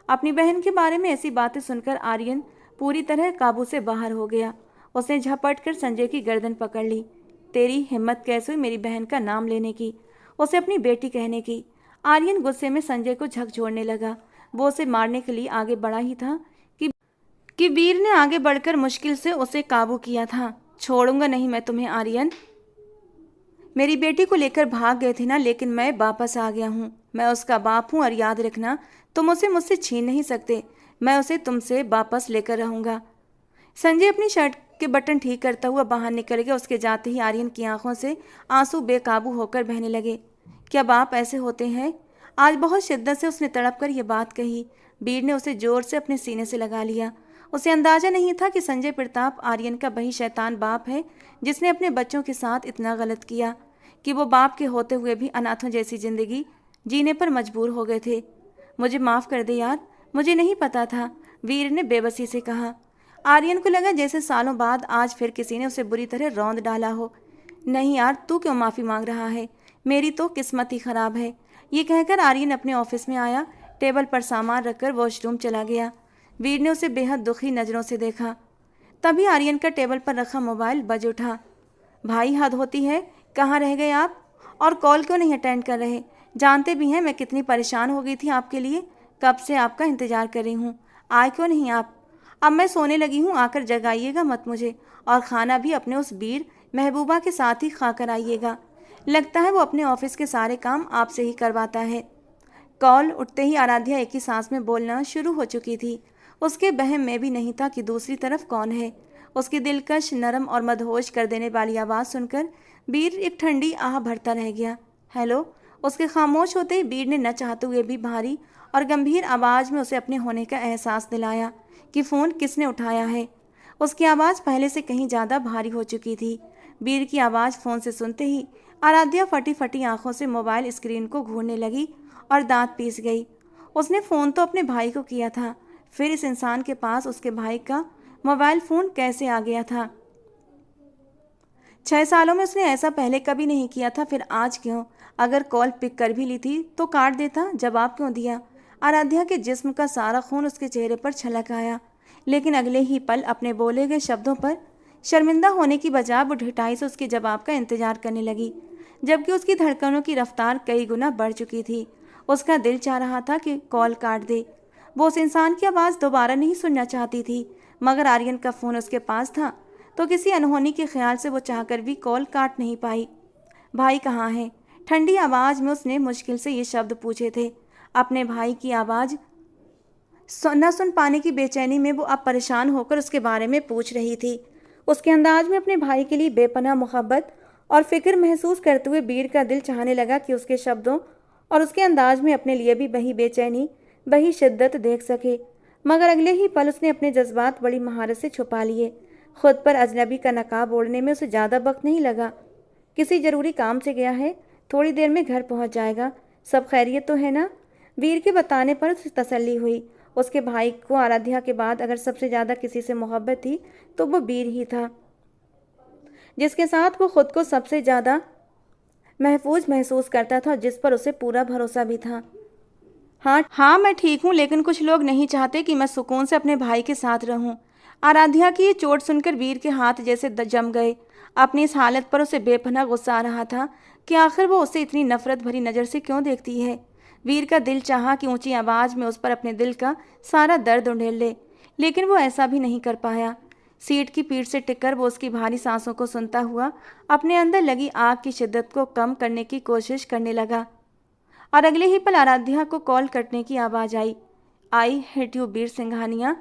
अपनी बहन के बारे में ऐसी बातें सुनकर आर्यन पूरी तरह काबू से बाहर हो गया। उसने झपट कर संजय की गर्दन पकड़ ली। तेरी हिम्मत कैसे हुई मेरी बहन का नाम लेने की, उसे अपनी बेटी कहने की? आर्यन गुस्से में संजय को झकझोरने लगा। वो उसे मारने के लिए आगे बढ़ा ही था कि वीर ने आगे बढ़कर मुश्किल से उसे काबू किया था। छोड़ूंगा नहीं मैं तुम्हें आर्यन। मेरी बेटी को लेकर भाग गए थे ना, लेकिन मैं वापस आ गया हूँ। मैं उसका बाप हूँ और याद रखना, तुम उसे मुझसे छीन नहीं सकते। मैं उसे तुमसे वापस लेकर रहूँगा। संजय अपनी शर्ट के बटन ठीक करता हुआ बाहर निकल गया। उसके जाते ही आर्यन की आंखों से आंसू बेकाबू होकर बहने लगे। क्या बाप ऐसे होते हैं? आज बहुत शिद्दत से उसने तड़प कर यह बात कही। वीर ने उसे जोर से अपने सीने से लगा लिया। उसे अंदाजा नहीं था कि संजय प्रताप आर्यन का वही शैतान बाप है जिसने अपने बच्चों के साथ इतना गलत किया कि वो बाप के होते हुए भी अनाथों जैसी जिंदगी जीने पर मजबूर हो गए थे। मुझे माफ़ कर दे यार, मुझे नहीं पता था, वीर ने बेबसी से कहा। आर्यन को लगा जैसे सालों बाद आज फिर किसी ने उसे बुरी तरह रौंद डाला हो। नहीं यार, तू क्यों माफ़ी मांग रहा है? मेरी तो किस्मत ही ख़राब है। ये कहकर आर्यन अपने ऑफिस में आया, टेबल पर सामान रखकर वॉशरूम चला गया। वीर ने उसे बेहद दुखी नज़रों से देखा। तभी आर्यन का टेबल पर रखा मोबाइल बज उठा। भाई, हद होती है, कहाँ रह गए आप? और कॉल क्यों नहीं अटेंड कर रहे? जानते भी हैं मैं कितनी परेशान हो गई थी आपके लिए, कब से आपका इंतज़ार कर रही हूँ। आए क्यों नहीं आप? अब मैं सोने लगी हूँ, आकर जगाइएगा मत मुझे, और खाना भी अपने उस वीर महबूबा के साथ ही खाकर आइएगा। लगता है वो अपने ऑफिस के सारे काम आपसे ही करवाता है। कॉल उठते ही आराध्या एक ही सांस में बोलना शुरू हो चुकी थी। उसके वहम में भी नहीं था कि दूसरी तरफ कौन है। उसकी दिलकश, नरम और मदहोश कर देने वाली आवाज़ सुनकर वीर एक ठंडी आह भरता रह गया। हेलो। उसके खामोश होते ही वीर ने न चाहते हुए भी भारी और गंभीर आवाज़ में उसे अपने होने का एहसास दिलाया कि फ़ोन किसने उठाया है। उसकी आवाज़ पहले से कहीं ज़्यादा भारी हो चुकी थी। वीर की आवाज़ फ़ोन से सुनते ही आराध्या फटी फटी आंखों से मोबाइल स्क्रीन को घूरने लगी और दांत पीस गई। उसने फ़ोन तो अपने भाई को किया था, फिर इस इंसान के पास उसके भाई का मोबाइल फ़ोन कैसे आ गया था? 6 सालों में उसने ऐसा पहले कभी नहीं किया था, फिर आज क्यों? अगर कॉल पिक कर भी ली थी तो काट देता, जवाब क्यों दिया? आराध्या के जिस्म का सारा खून उसके चेहरे पर छलक आया, लेकिन अगले ही पल अपने बोले गए शब्दों पर शर्मिंदा होने की बजाय वो ढिठाई से उसके जवाब का इंतजार करने लगी, जबकि उसकी धड़कनों की रफ्तार कई गुना बढ़ चुकी थी। उसका दिल चाह रहा था कि कॉल काट दे। वो उस इंसान की आवाज़ दोबारा नहीं सुनना चाहती थी, मगर आर्यन का फ़ोन उसके पास था, तो किसी अनहोनी के ख्याल से वो चाहकर भी कॉल काट नहीं पाई। भाई कहाँ है? ठंडी आवाज़ में उसने मुश्किल से ये शब्द पूछे थे। अपने भाई की आवाज़ न सुन पाने की बेचैनी में वो अब परेशान होकर उसके बारे में पूछ रही थी। उसके अंदाज में अपने भाई के लिए बेपनाह मोहब्बत और फिक्र महसूस करते हुए वीर का दिल चाहने लगा कि उसके शब्दों और उसके अंदाज में अपने लिए भी वही बेचैनी, वही शिद्दत देख सके। मगर अगले ही पल उसने अपने जज्बात बड़ी महारत से छुपा लिए। खुद पर अजनबी का नकाब ओढ़ने में उसे ज़्यादा वक्त नहीं लगा। किसी ज़रूरी काम से गया है, थोड़ी देर में घर पहुंच जाएगा। सब खैरियत तो है ना? वीर के बताने पर उसे तसल्ली हुई। उसके भाई को आराध्या के बाद अगर सबसे ज़्यादा किसी से मोहब्बत थी तो वो वीर ही था, जिसके साथ वो खुद को सबसे ज़्यादा महफूज महसूस करता था और जिस पर उसे पूरा भरोसा भी था। हाँ, मैं ठीक हूँ, लेकिन कुछ लोग नहीं चाहते कि मैं सुकून से अपने भाई के साथ रहूँ। आराध्या की ये चोट सुनकर वीर के हाथ जैसे जम गए। अपनी इस हालत पर उसे बेपनाह गुस्सा आ रहा था कि आखिर वो उसे इतनी नफरत भरी नज़र से क्यों देखती है। वीर का दिल चाहा कि ऊंची आवाज़ में उस पर अपने दिल का सारा दर्द उंडेल ले, लेकिन वो ऐसा भी नहीं कर पाया। सीट की पीठ से टिककर वो उसकी भारी सांसों को सुनता हुआ अपने अंदर लगी आग की शिद्दत को कम करने की कोशिश करने लगा। और अगले ही पल आराध्या को कॉल कटने की आवाज़ आई। आई हेट यू वीर सिंघानिया,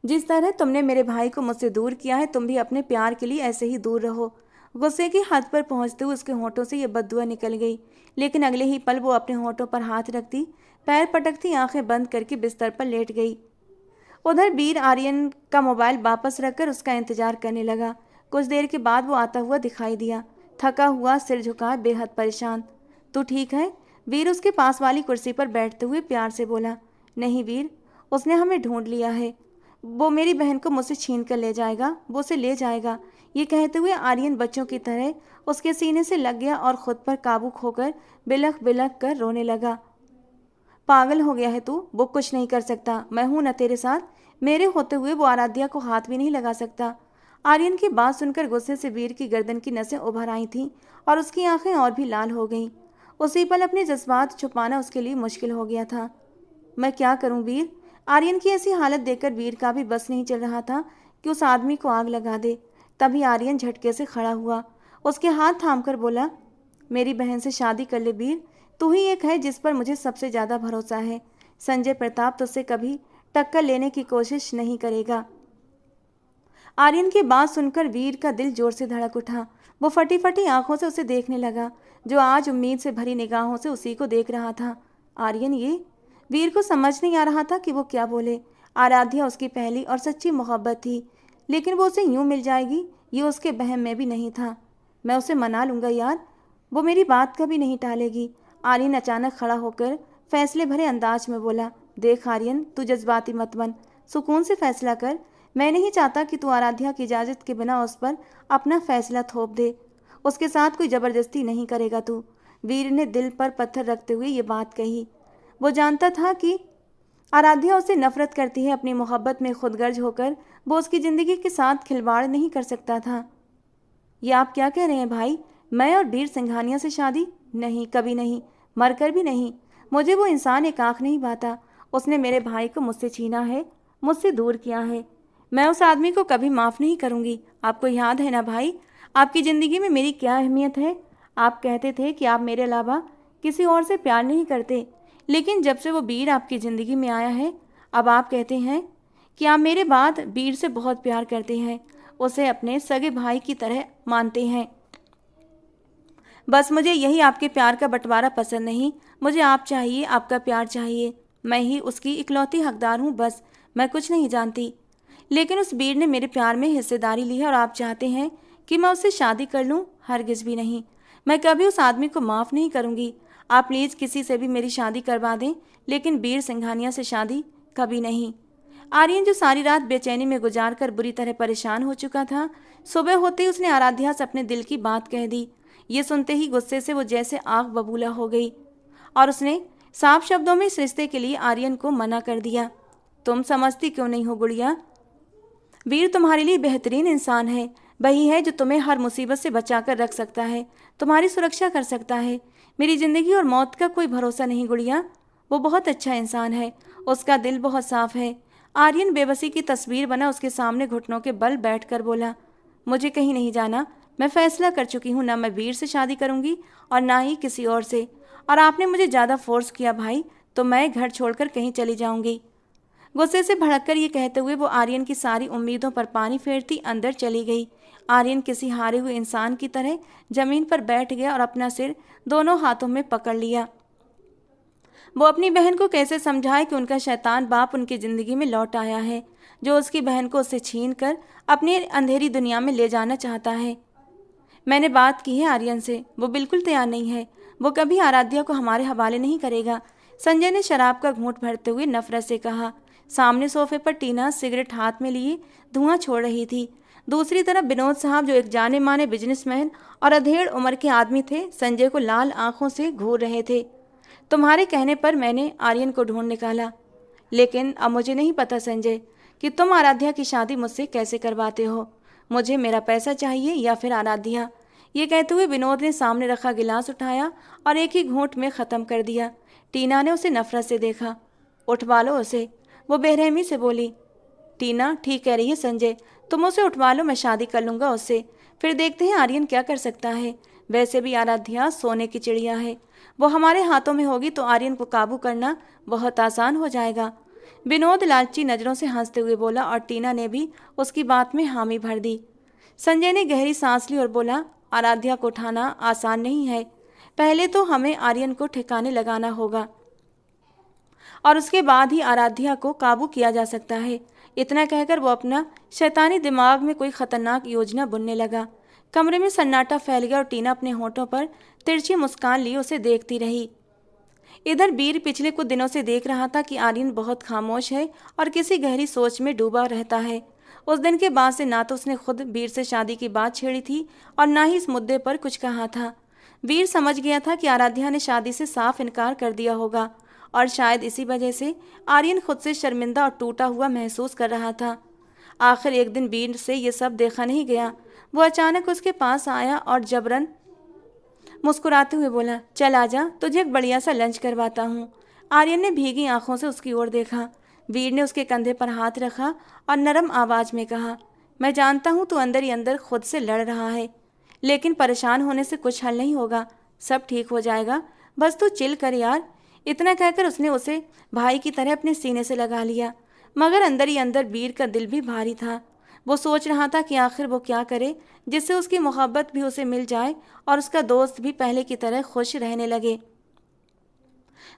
जिस तरह तुमने मेरे भाई को मुझसे दूर किया है, तुम भी अपने प्यार के लिए ऐसे ही दूर रहो। गुस्से की हद पर पहुंचते हुए उसके होंठों से ये बद्दुआ निकल गई, लेकिन अगले ही पल वो अपने होंठों पर हाथ रखती, पैर पटकती, आंखें बंद करके बिस्तर पर लेट गई। उधर वीर आर्यन का मोबाइल वापस रखकर उसका इंतजार करने लगा। कुछ देर के बाद वो आता हुआ दिखाई दिया, थका हुआ, सिर झुकाए, बेहद परेशान। तू ठीक है? वीर उसके पास वाली कुर्सी पर बैठते हुए प्यार से बोला। नहीं वीर, उसने हमें ढूंढ लिया है। वो मेरी बहन को मुझसे छीन कर ले जाएगा, वो उसे ले जाएगा। ये कहते हुए आर्यन बच्चों की तरह उसके सीने से लग गया और खुद पर काबू खोकर बिलख बिलख कर रोने लगा। पागल हो गया है तू? वो कुछ नहीं कर सकता, मैं हूं ना तेरे साथ। मेरे होते हुए वो आराध्या को हाथ भी नहीं लगा सकता। आर्यन की बात सुनकर गुस्से से वीर की गर्दन की नसें उभर आई थीं और उसकी आंखें और भी लाल हो गईं। उसी पल अपने जज्बात छुपाना उसके लिए मुश्किल हो गया था। मैं क्या करूं वीर? आर्यन की ऐसी हालत देखकर वीर का भी बस नहीं चल रहा था कि उस आदमी को आग लगा दे। तभी आर्यन झटके से खड़ा हुआ, उसके हाथ थामकर बोला, मेरी बहन से शादी कर ले वीर, तू ही एक है जिस पर मुझे सबसे ज़्यादा भरोसा है। संजय प्रताप तुझसे कभी टक्कर लेने की कोशिश नहीं करेगा। आर्यन की बात सुनकर वीर का दिल जोर से धड़क उठा। वो फटी फटी आंखों से उसे देखने लगा, जो आज उम्मीद से भरी निगाहों से उसी को देख रहा था। आर्यन, ये वीर को समझ नहीं आ रहा था कि वो क्या बोले। आराध्या उसकी पहली और सच्ची मोहब्बत थी, लेकिन वो उसे यूं मिल जाएगी ये उसके वहम में भी नहीं था। मैं उसे मना लूँगा यार, वो मेरी बात कभी नहीं टालेगी। आर्यन अचानक खड़ा होकर फैसले भरे अंदाज में बोला, देख आर्यन, तू जज्बाती मत बन, सुकून से फैसला कर। मैं नहीं चाहता कि तू आराध्या की इजाज़त के बिना उस पर अपना फैसला थोप दे। उसके साथ कोई ज़बरदस्ती नहीं करेगा तू। वीर ने दिल पर पत्थर रखते हुए ये बात कही। वो जानता था कि आराध्या उससे नफरत करती है। अपनी मोहब्बत में खुदगर्ज होकर वो उसकी ज़िंदगी के साथ खिलवाड़ नहीं कर सकता था। ये आप क्या कह रहे हैं भाई? मैं और वीर सिंघानिया से शादी? नहीं, कभी नहीं, मरकर भी नहीं। मुझे वो इंसान एक आंख नहीं भाता। उसने मेरे भाई को मुझसे छीना है, मुझसे दूर किया है। मैं उस आदमी को कभी माफ़ नहीं करूँगी। आपको याद है ना भाई, आपकी ज़िंदगी में मेरी क्या अहमियत है? आप कहते थे कि आप मेरे अलावा किसी और से प्यार नहीं करते, लेकिन जब से वो वीर आपकी ज़िंदगी में आया है, अब आप कहते हैं कि आप मेरे बाद वीर से बहुत प्यार करते हैं, उसे अपने सगे भाई की तरह मानते हैं। बस मुझे यही आपके प्यार का बंटवारा पसंद नहीं। मुझे आप चाहिए, आपका प्यार चाहिए। मैं ही उसकी इकलौती हकदार हूँ, बस। मैं कुछ नहीं जानती। लेकिन उस वीर ने मेरे प्यार में हिस्सेदारी ली है और आप चाहते हैं कि मैं उससे शादी कर लूँ? हरगिज़ भी नहीं। मैं कभी उस आदमी को माफ़ नहीं करूँगी। आप प्लीज़ किसी से भी मेरी शादी करवा दें, लेकिन वीर सिंघानिया से शादी कभी नहीं। आर्यन, जो सारी रात बेचैनी में गुजार कर बुरी तरह परेशान हो चुका था, सुबह होते ही उसने आराध्या से अपने दिल की बात कह दी। ये सुनते ही गुस्से से वो जैसे आग बबूला हो गई और उसने साफ शब्दों में इस रिश्ते के लिए आर्यन को मना कर दिया। तुम समझती क्यों नहीं हो गुड़िया? वीर तुम्हारे लिए बेहतरीन इंसान है। वही है जो तुम्हें हर मुसीबत से बचा कर रख सकता है, तुम्हारी सुरक्षा कर सकता है। मेरी ज़िंदगी और मौत का कोई भरोसा नहीं गुड़िया। वो बहुत अच्छा इंसान है, उसका दिल बहुत साफ है। आर्यन बेबसी की तस्वीर बना उसके सामने घुटनों के बल बैठकर बोला, मुझे कहीं नहीं जाना। मैं फैसला कर चुकी हूँ, ना मैं वीर से शादी करूँगी और ना ही किसी और से। और आपने मुझे ज़्यादा फोर्स किया भाई, तो मैं घर छोड़कर कहीं चली जाऊँगी। गुस्से से भड़ककर ये कहते हुए वो आर्यन की सारी उम्मीदों पर पानी फेरती अंदर चली गई। आर्यन किसी हारे हुए इंसान की तरह जमीन पर बैठ गया और अपना सिर दोनों हाथों में पकड़ लिया। वो अपनी बहन को कैसे समझाए कि उनका शैतान बाप उनकी ज़िंदगी में लौट आया है, जो उसकी बहन को उससे छीन कर अपनी अंधेरी दुनिया में ले जाना चाहता है। मैंने बात की है आर्यन से, वो बिल्कुल तैयार नहीं है। वो कभी आराध्या को हमारे हवाले नहीं करेगा। संजय ने शराब का घूंट भरते हुए नफरत से कहा। सामने सोफे पर टीना सिगरेट हाथ में लिए धुआं छोड़ रही थी। दूसरी तरफ विनोद साहब, जो एक जाने माने बिजनेसमैन और अधेड़ उम्र के आदमी थे, संजय को लाल आंखों से घूर रहे थे। तुम्हारे कहने पर मैंने आर्यन को ढूंढ निकाला, लेकिन अब मुझे नहीं पता संजय कि तुम आराध्या की शादी मुझसे कैसे करवाते हो। मुझे मेरा पैसा चाहिए या फिर आराध्या। ये कहते हुए विनोद ने सामने रखा गिलास उठाया और एक ही घूंट में ख़त्म कर दिया। टीना ने उसे नफरत से देखा। उठवा लो उसे, वो बेरहमी से बोली। टीना, ठीक कह रही है संजय, तुम उसे उठवा लो, मैं शादी कर लूँगा उससे। फिर देखते हैं आर्यन क्या कर सकता है। वैसे भी आराध्या सोने की चिड़िया है, वो हमारे हाथों में होगी तो आर्यन को काबू करना बहुत आसान हो जाएगा। विनोद लालची नज़रों से हंसते हुए बोला और टीना ने भी उसकी बात में हामी भर दी। संजय ने गहरी सांस ली और बोला, आराध्या को उठाना आसान नहीं है। पहले तो हमें आर्यन को ठिकाने लगाना होगा और उसके बाद ही आराध्या को काबू किया जा सकता है। इतना कहकर वो अपना शैतानी दिमाग में कोई खतरनाक योजना बुनने लगा। कमरे में सन्नाटा फैल गया और टीना अपने होठों पर तिरछी मुस्कान लिए उसे देखती रही। इधर वीर पिछले कुछ दिनों से देख रहा था कि आर्यन बहुत खामोश है और किसी गहरी सोच में डूबा रहता है। उस दिन के बाद से ना तो उसने खुद वीर से शादी की बात छेड़ी थी और ना ही इस मुद्दे पर कुछ कहा था। वीर समझ गया था कि आराध्या ने शादी से साफ इनकार कर दिया होगा और शायद इसी वजह से आर्यन खुद से शर्मिंदा और टूटा हुआ महसूस कर रहा था। आखिर एक दिन वीर से ये सब देखा नहीं गया। वो अचानक उसके पास आया और जबरन मुस्कुराते हुए बोला, चल आजा, तुझे एक बढ़िया सा लंच करवाता हूँ। आर्यन ने भीगी आंखों से उसकी ओर देखा। वीर ने उसके कंधे पर हाथ रखा और नरम आवाज में कहा, मैं जानता हूँ तू अंदर ही अंदर खुद से लड़ रहा है, लेकिन परेशान होने से कुछ हल नहीं होगा। सब ठीक हो जाएगा, बस तू चिल कर यार। इतना कहकर उसने उसे भाई की तरह अपने सीने से लगा लिया। मगर अंदर ही अंदर वीर का दिल भी भारी था। वो सोच रहा था कि आखिर वो क्या करे जिससे उसकी मोहब्बत भी उसे मिल जाए और उसका दोस्त भी पहले की तरह खुश रहने लगे।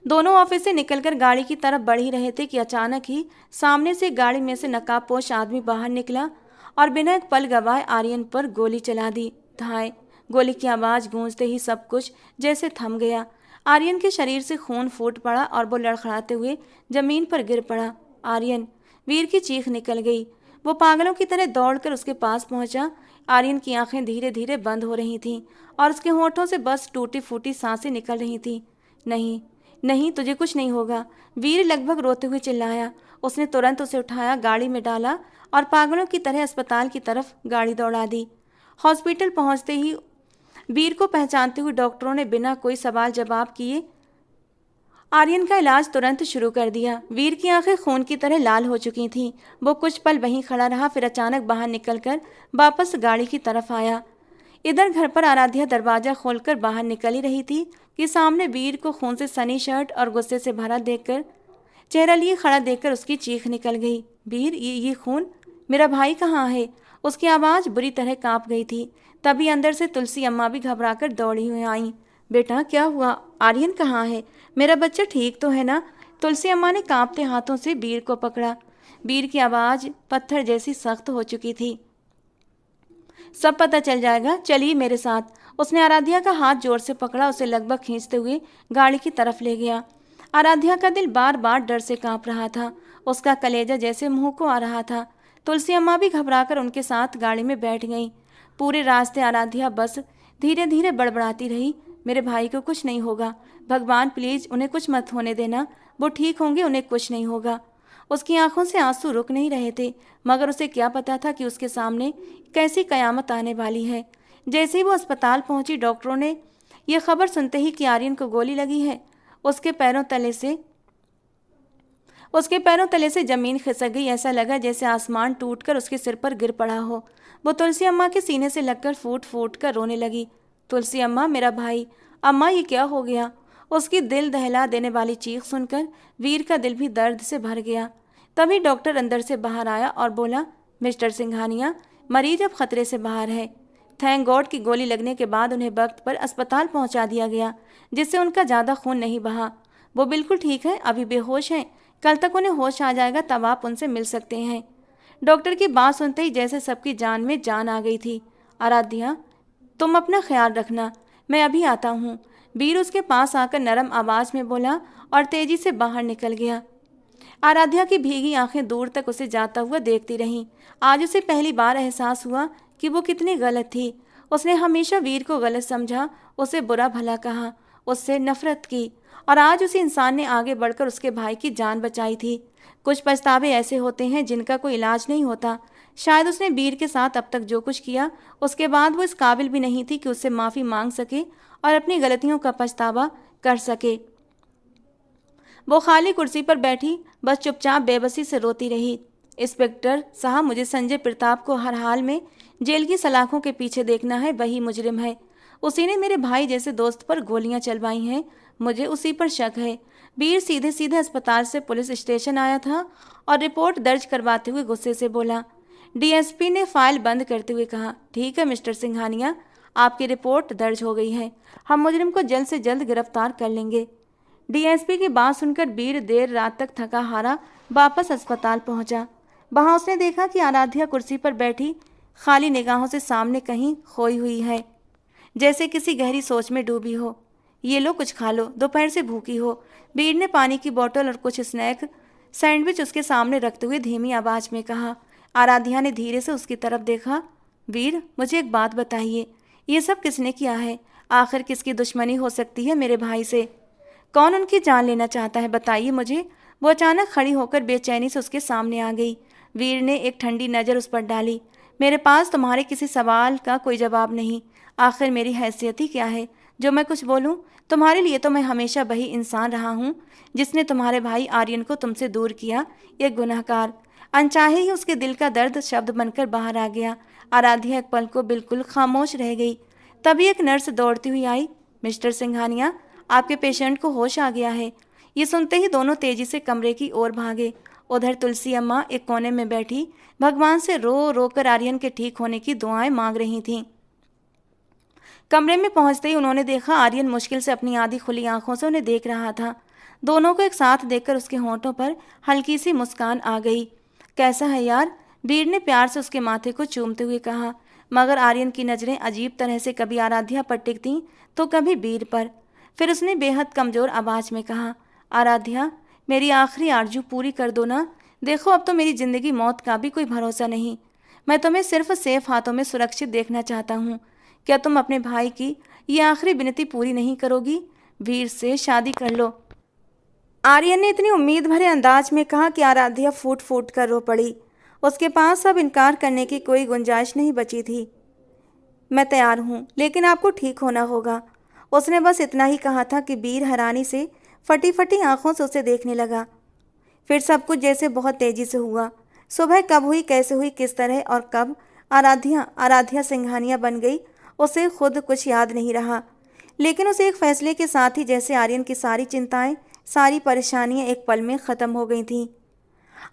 दोनों ऑफिस से निकलकर गाड़ी की तरफ बढ़ ही रहे थे कि अचानक ही सामने से गाड़ी में से नकाबपोश आदमी बाहर निकला और बिना एक पल गवाए आर्यन पर गोली चला दी। धाय! गोली की आवाज़ गूंजते ही सब कुछ जैसे थम गया। आर्यन के शरीर से खून फूट पड़ा और वो लड़खड़ाते हुए जमीन पर गिर पड़ा। आर्यन! वीर की चीख निकल गई। वो पागलों की तरह दौड़कर उसके पास पहुंचा, आर्यन की आंखें धीरे धीरे बंद हो रही थीं और उसके होठों से बस टूटी फूटी सांसें निकल रही थीं। नहीं, नहीं, तुझे कुछ नहीं होगा, वीर लगभग रोते हुए चिल्लाया। उसने तुरंत उसे उठाया, गाड़ी में डाला और पागलों की तरह अस्पताल की तरफ गाड़ी दौड़ा दी। हॉस्पिटल पहुंचते ही वीर को पहचानते हुए डॉक्टरों ने बिना कोई सवाल जवाब किए आर्यन का इलाज तुरंत शुरू कर दिया। वीर की आंखें खून की तरह लाल हो चुकी थीं। वो कुछ पल वहीं खड़ा रहा, फिर अचानक बाहर निकलकर वापस गाड़ी की तरफ आया। इधर घर पर आराध्या दरवाजा खोलकर बाहर निकल ही रही थी कि सामने वीर को खून से सनी शर्ट और गुस्से से भरा देखकर, चेहरा लिए खड़ा देखकर उसकी चीख निकल गई। वीर, ये खून, मेरा भाई कहाँ है? उसकी आवाज़ बुरी तरह कांप गई थी। तभी अंदर से तुलसी अम्मा भी घबराकर दौड़ी हुई आईं। बेटा, क्या हुआ? आर्यन कहाँ है? मेरा बच्चा ठीक तो है ना? तुलसी अम्मा ने कांपते हाथों से वीर को पकड़ा। वीर की आवाज़ पत्थर जैसी सख्त हो चुकी थी। सब पता चल जाएगा, चलिए मेरे साथ। उसने आराध्या का हाथ जोर से पकड़ा, उसे लगभग खींचते हुए गाड़ी की तरफ ले गया। आराध्या का दिल बार बार डर से कांप रहा था। उसका कलेजा जैसे मुंह को आ रहा था। तुलसी अम्मा भी घबराकर उनके साथ गाड़ी में बैठ गईं। पूरे रास्ते आराध्या बस धीरे धीरे बड़बड़ाती रही, मेरे भाई को कुछ नहीं होगा, भगवान प्लीज उन्हें कुछ मत होने देना, वो ठीक होंगे, उन्हें कुछ नहीं होगा। उसकी आंखों से आंसू रुक नहीं रहे थे, मगर उसे क्या पता था कि उसके सामने कैसी कयामत आने वाली है। जैसे ही वो अस्पताल पहुंची, डॉक्टरों ने यह खबर सुनते ही कि आर्यन को गोली लगी है, उसके पैरों तले से जमीन खिसक गई। ऐसा लगा जैसे आसमान टूटकर उसके सिर पर गिर पड़ा हो। वो तुलसी अम्मा के सीने से लगकर फूट फूट कर रोने लगी। तुलसी अम्मा, मेरा भाई, अम्मा ये क्या हो गया? उसकी दिल दहला देने वाली चीख सुनकर वीर का दिल भी दर्द से भर गया। तभी डॉक्टर अंदर से बाहर आया और बोला, मिस्टर सिंघानिया, मरीज अब खतरे से बाहर है। थैंक गॉड की गोली लगने के बाद उन्हें वक्त पर अस्पताल पहुंचा दिया गया, जिससे उनका ज़्यादा खून नहीं बहा। वो बिल्कुल ठीक है, अभी बेहोश हैं। कल तक उन्हें होश आ जाएगा, तब आप उनसे मिल सकते हैं। डॉक्टर की बात सुनते ही जैसे सबकी जान में जान आ गई थी। आराध्या, तुम अपना ख्याल रखना, मैं अभी आता हूँ। वीर उसके पास आकर नरम आवाज में बोला और तेजी से बाहर निकल गया। आराध्या की भीगी आंखें दूर तक उसे जाता हुआ देखती रहीं। आज उसे पहली बार एहसास हुआ कि वो कितनी गलत थी। उसने हमेशा वीर को गलत समझा, उसे बुरा भला कहा, उससे नफरत की, और आज उसी इंसान ने आगे बढ़कर उसके भाई की जान बचाई थी। कुछ पछतावे ऐसे होते हैं जिनका कोई इलाज नहीं होता। शायद उसने वीर के साथ अब तक जो कुछ किया, उसके बाद वो इस काबिल भी नहीं थी कि उससे माफ़ी मांग सके और अपनी गलतियों का पछतावा कर सके। वो खाली कुर्सी पर बैठी बस चुपचाप बेबसी से रोती रही। इंस्पेक्टर साहब, मुझे संजय प्रताप को हर हाल में जेल की सलाखों के पीछे देखना है, वही मुजरिम है। उसी ने मेरे भाई जैसे दोस्त पर गोलियां चलवाई हैं, मुझे उसी पर शक है। वीर सीधे सीधे अस्पताल से पुलिस स्टेशन आया था और रिपोर्ट दर्ज करवाते हुए गुस्से से बोला। डीएसपी ने फाइल बंद करते हुए कहा, ठीक है मिस्टर सिंघानिया, आपकी रिपोर्ट दर्ज हो गई है, हम मुजरिम को जल्द से जल्द गिरफ्तार कर लेंगे। डीएसपी की बात सुनकर वीर देर रात तक थका हारा वापस अस्पताल पहुंचा। वहां उसने देखा कि आराध्या कुर्सी पर बैठी खाली निगाहों से सामने कहीं खोई हुई है, जैसे किसी गहरी सोच में डूबी हो। ये लो, कुछ खा लो, दोपहर से भूखी हो। वीर ने पानी की बोतल और कुछ स्नैक सैंडविच उसके सामने रखते हुए धीमी आवाज में कहा। आराध्या ने धीरे से उसकी तरफ देखा। वीर, मुझे एक बात बताइए, ये सब किसने किया है? आखिर किसकी दुश्मनी हो सकती है मेरे भाई से? कौन उनकी जान लेना चाहता है, बताइए मुझे। वो अचानक खड़ी होकर बेचैनी से उसके सामने आ गई। वीर ने एक ठंडी नज़र उस पर डाली। मेरे पास तुम्हारे किसी सवाल का कोई जवाब नहीं। आखिर मेरी हैसियत ही क्या है जो मैं कुछ बोलूं? तुम्हारे लिए तो मैं हमेशा वही इंसान रहा हूं जिसने तुम्हारे भाई आर्यन को तुमसे दूर किया, एक गुनहगार। अनचाहे ही उसके दिल का दर्द शब्द बनकर बाहर आ गया। आराध्या एक पल को बिल्कुल खामोश रह गई। तभी एक नर्स दौड़ती हुई आई। मिस्टर सिंघानिया, आपके पेशेंट को होश आ गया है। ये सुनते ही दोनों तेजी से कमरे की ओर भागे। उधर तुलसी अम्मा एक कोने में बैठी भगवान से रो रो कर आर्यन के ठीक होने की दुआएं मांग रही थीं। कमरे में पहुंचते ही उन्होंने देखा आर्यन मुश्किल से अपनी आधी खुली आंखों से उन्हें देख रहा था। दोनों को एक साथ देखकर उसके होंठों पर हल्की सी मुस्कान आ गई। कैसा है यार? वीर ने प्यार से उसके माथे को चूमते हुए कहा, मगर आर्यन की नज़रें अजीब तरह से कभी आराध्या पर टिकती तो कभी वीर पर। फिर उसने बेहद कमज़ोर आवाज़ में कहा, आराध्या, मेरी आखिरी आरजू पूरी कर दो ना। देखो, अब तो मेरी ज़िंदगी मौत का भी कोई भरोसा नहीं। मैं तुम्हें सिर्फ सेफ हाथों में सुरक्षित देखना चाहता हूँ। क्या तुम अपने भाई की ये आखिरी विनती पूरी नहीं करोगी? वीर से शादी कर लो। आर्यन ने इतनी उम्मीद भरे अंदाज में कहा कि आराध्या फूट फूट कर रो पड़ी। उसके पास अब इनकार करने की कोई गुंजाइश नहीं बची थी। मैं तैयार हूँ, लेकिन आपको ठीक होना होगा। उसने बस इतना ही कहा था कि वीर हैरानी से फटी फटी आंखों से उसे देखने लगा। फिर सब कुछ जैसे बहुत तेजी से हुआ। सुबह कब हुई, कैसे हुई, किस तरह और कब आराध्या आराध्या सिंघानिया बन गई, उसे खुद कुछ याद नहीं रहा। लेकिन उसे एक फैसले के साथ ही जैसे आर्यन की सारी चिंताएं, सारी परेशानियां एक पल में ख़त्म हो गई थीं।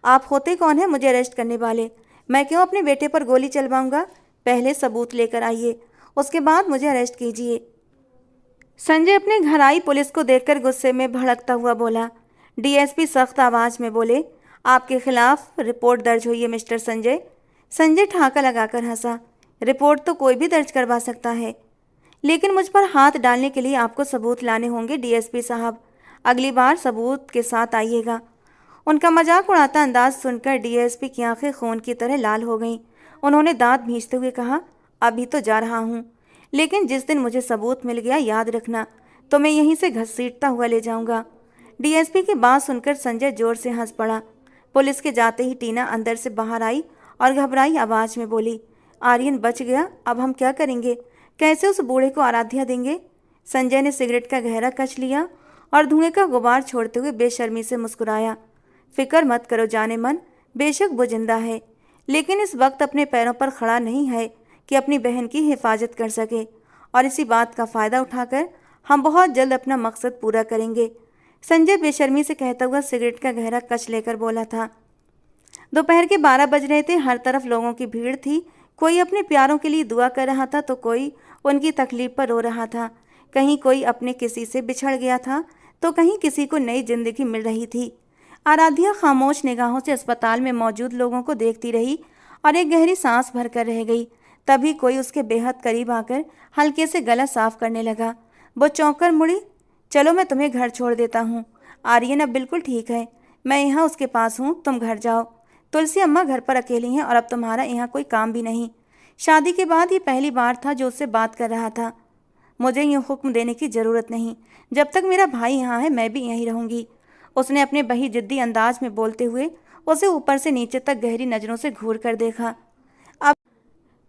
आप होते कौन हैं मुझे अरेस्ट करने वाले? मैं क्यों अपने बेटे पर गोली चलवाऊंगा? पहले सबूत लेकर आइए, उसके बाद मुझे अरेस्ट कीजिए। संजय अपने घर आई पुलिस को देखकर गुस्से में भड़कता हुआ बोला। डीएसपी सख्त आवाज में बोले, आपके खिलाफ रिपोर्ट दर्ज हुई है मिस्टर संजय। संजय ठाका लगाकर हंसा। रिपोर्ट तो कोई भी दर्ज करवा सकता है, लेकिन मुझ पर हाथ डालने के लिए आपको सबूत लाने होंगे डीएसपी साहब। अगली बार सबूत के साथ आइएगा। उनका मजाक उड़ाता अंदाज सुनकर डीएसपी की आंखें खून की तरह लाल हो गईं। उन्होंने दांत भींचते हुए कहा, अभी तो जा रहा हूँ, लेकिन जिस दिन मुझे सबूत मिल गया याद रखना, तो मैं यहीं से घसीटता हुआ ले जाऊंगा। डीएसपी की बात सुनकर संजय जोर से हंस पड़ा। पुलिस के जाते ही टीना अंदर से बाहर आई और घबराई आवाज में बोली, आर्यन बच गया, अब हम क्या करेंगे? कैसे उस बूढ़े को आराध्या देंगे? संजय ने सिगरेट का गहरा कच लिया और धुएं का गुबार छोड़ते हुए बेशर्मी से मुस्कुराया। फिक्र मत करो जाने मन, बेशक वो जिंदा है, लेकिन इस वक्त अपने पैरों पर खड़ा नहीं है कि अपनी बहन की हिफाजत कर सके, और इसी बात का फ़ायदा उठाकर हम बहुत जल्द अपना मकसद पूरा करेंगे। संजय बेशर्मी से कहता हुआ सिगरेट का गहरा कच लेकर बोला था। दोपहर के 12 बज रहे थे। हर तरफ लोगों की भीड़ थी। कोई अपने प्यारों के लिए दुआ कर रहा था तो कोई उनकी तकलीफ पर रो रहा था। कहीं कोई अपने किसी से बिछड़ गया था तो कहीं किसी को नई जिंदगी मिल रही थी। आराध्या खामोश निगाहों से अस्पताल में मौजूद लोगों को देखती रही और एक गहरी सांस भरकर रह गई। तभी कोई उसके बेहद करीब आकर हल्के से गला साफ करने लगा। वो चौंककर मुड़ी। चलो मैं तुम्हें घर छोड़ देता हूँ। आर्यन अब बिल्कुल ठीक है, मैं यहाँ उसके पास हूँ, तुम घर जाओ। तुलसी अम्मा घर पर अकेली हैं और अब तुम्हारा यहाँ कोई काम भी नहीं। शादी के बाद ये पहली बार था जो उससे बात कर रहा था। मुझे यूँ हुक्म देने की ज़रूरत नहीं, जब तक मेरा भाई यहाँ है मैं भी यहीं रहूँगी। उसने अपने बही जिद्दी अंदाज में बोलते हुए उसे ऊपर से नीचे तक गहरी नज़रों से घूर कर देखा। अब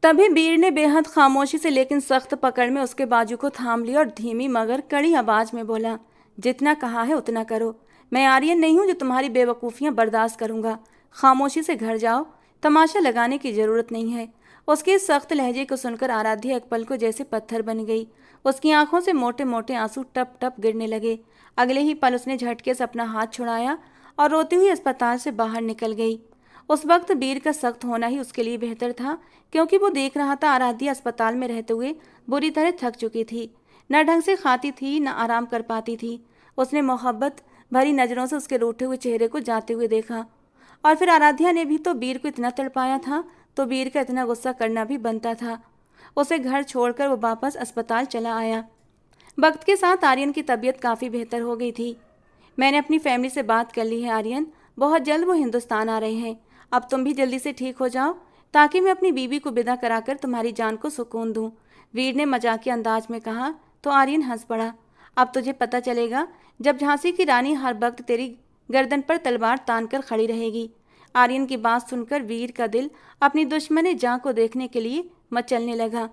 तभी वीर ने बेहद खामोशी से लेकिन सख्त पकड़ में उसके बाजू को थाम लिया और धीमी मगर कड़ी आवाज़ में बोला, जितना कहा है उतना करो। मैं आर्यन नहीं हूँ जो तुम्हारी बेवकूफ़ियाँ बर्दाश्त करूँगा। खामोशी से घर जाओ, तमाशा लगाने की ज़रूरत नहीं है। उसके इस सख्त लहजे को सुनकर आराध्या एक पल को जैसे पत्थर बन गई। उसकी आंखों से मोटे मोटे आंसू टप टप गिरने लगे। अगले ही पल उसने झटके से अपना हाथ छुड़ाया और रोती हुई अस्पताल से बाहर निकल गई। उस वक्त वीर का सख्त होना ही उसके लिए बेहतर था, क्योंकि वो देख रहा था आराध्या अस्पताल में रहते हुए बुरी तरह थक चुकी थी। न ढंग से खाती थी, न आराम कर पाती थी। उसने मोहब्बत भरी नज़रों से उसके रूठे हुए चेहरे को जाते हुए देखा। और फिर आराध्या ने भी तो वीर को इतना तड़पाया था, तो वीर का इतना गुस्सा करना भी बनता था। उसे घर छोड़कर वो वापस अस्पताल चला आया। वक्त के साथ आर्यन की तबीयत काफ़ी बेहतर हो गई थी। मैंने अपनी फैमिली से बात कर ली है आर्यन, बहुत जल्द वो हिंदुस्तान आ रहे हैं। अब तुम भी जल्दी से ठीक हो जाओ ताकि मैं अपनी बीवी को विदा कराकर तुम्हारी जान को सुकून दूं। वीर ने मजाकिया अंदाज में कहा तो आर्यन हंस पड़ा। अब तुझे पता चलेगा जब झांसी की रानी हर वक्त तेरी गर्दन पर तलवार तान कर खड़ी रहेगी। आर्यन की बात सुनकर वीर का दिल अपनी दुश्मन जां को देखने के लिए मचलने लगा,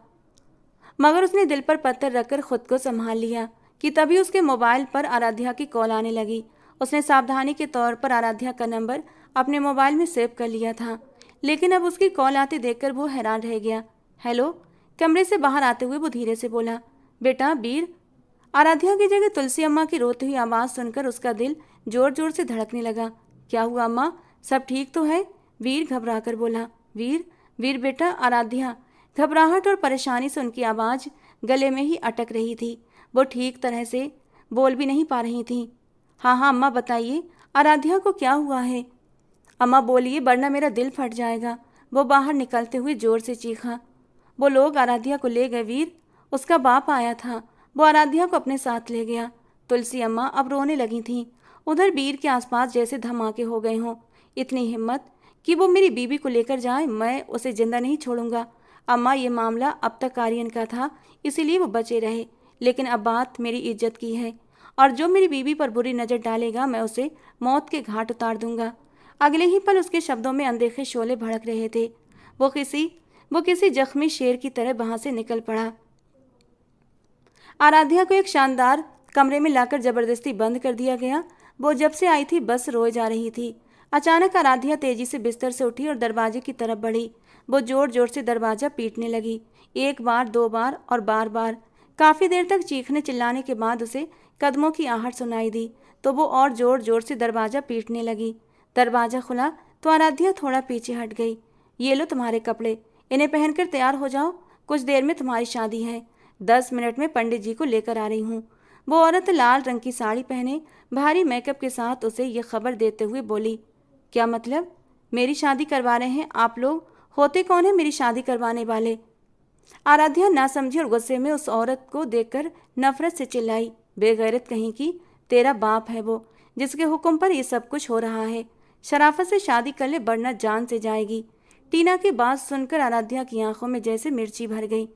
मगर उसने दिल पर पत्थर रखकर खुद को संभाल लिया कि तभी उसके मोबाइल पर आराध्या की कॉल आने लगी। उसने सावधानी के तौर पर आराध्या का नंबर अपने मोबाइल में सेव कर लिया था, लेकिन अब उसकी कॉल आते देखकर वो हैरान रह गया। हेलो, कमरे से बाहर आते हुए वो धीरे से बोला, बेटा वीर। आराध्या की जगह तुलसी अम्मा की रोती हुई आवाज़ सुनकर उसका दिल जोर जोर से धड़कने लगा। क्या हुआ अम्मा, सब ठीक तो है? वीर घबरा कर बोला। वीर वीर बेटा, आराध्या। घबराहट और परेशानी से उनकी आवाज़ गले में ही अटक रही थी। वो ठीक तरह से बोल भी नहीं पा रही थी। हाँ हाँ अम्मा बताइए, आराध्या को क्या हुआ है? अम्मा बोलिए वरना मेरा दिल फट जाएगा, वो बाहर निकलते हुए जोर से चीखा। वो लोग आराध्या को ले गए वीर, उसका बाप आया था, वो आराध्या को अपने साथ ले गया। तुलसी अम्मा अब रोने लगी थीं। उधर वीर के आसपास जैसे धमाके हो गए हों। इतनी हिम्मत कि वो मेरी बीबी को लेकर जाए, मैं उसे जिंदा नहीं छोड़ूंगा। अम्मा, ये मामला अब तक आर्यन का था, इसीलिए वो बचे रहे, लेकिन अब बात मेरी इज्जत की है, और जो मेरी बीबी पर बुरी नज़र डालेगा मैं उसे मौत के घाट उतार दूंगा। अगले ही पल उसके शब्दों में अनदेखे शोले भड़क रहे थे। वो किसी जख्मी शेर की तरह वहां से निकल पड़ा। आराध्या को एक शानदार कमरे में लाकर जबरदस्ती बंद कर दिया गया। वो जब से आई थी बस रोए जा रही थी। अचानक आराध्या तेजी से बिस्तर से उठी और दरवाजे की तरफ बढ़ी। वो जोर जोर से दरवाजा पीटने लगी, एक बार, दो बार और बार बार। काफी देर तक चीखने चिल्लाने के बाद उसे कदमों की आहट सुनाई दी, तो वो और जोर जोर से दरवाजा पीटने लगी। दरवाजा खुला तो आराध्या थोड़ा पीछे हट गई। ये लो तुम्हारे कपड़े, इन्हें पहनकर तैयार हो जाओ, कुछ देर में तुम्हारी शादी है। 10 मिनट में पंडित जी को लेकर आ रही हूँ। वो औरत लाल रंग की साड़ी पहने भारी मेकअप के साथ उसे ये खबर देते हुए बोली, क्या मतलब? मेरी शादी करवा रहे हैं आप लोग? होते कौन है मेरी शादी करवाने वाले? आराध्या ना समझी और गुस्से में उस औरत को देखकर नफरत से चिल्लाई, बेगैरत कहीं की, तेरा बाप है वो, जिसके हुक्म पर ये सब कुछ हो रहा है। शराफत से शादी कर ले वरना जान से जाएगी। टीना की बात सुनकर आराध्या की आंखों में जैसे मिर्ची भर गई।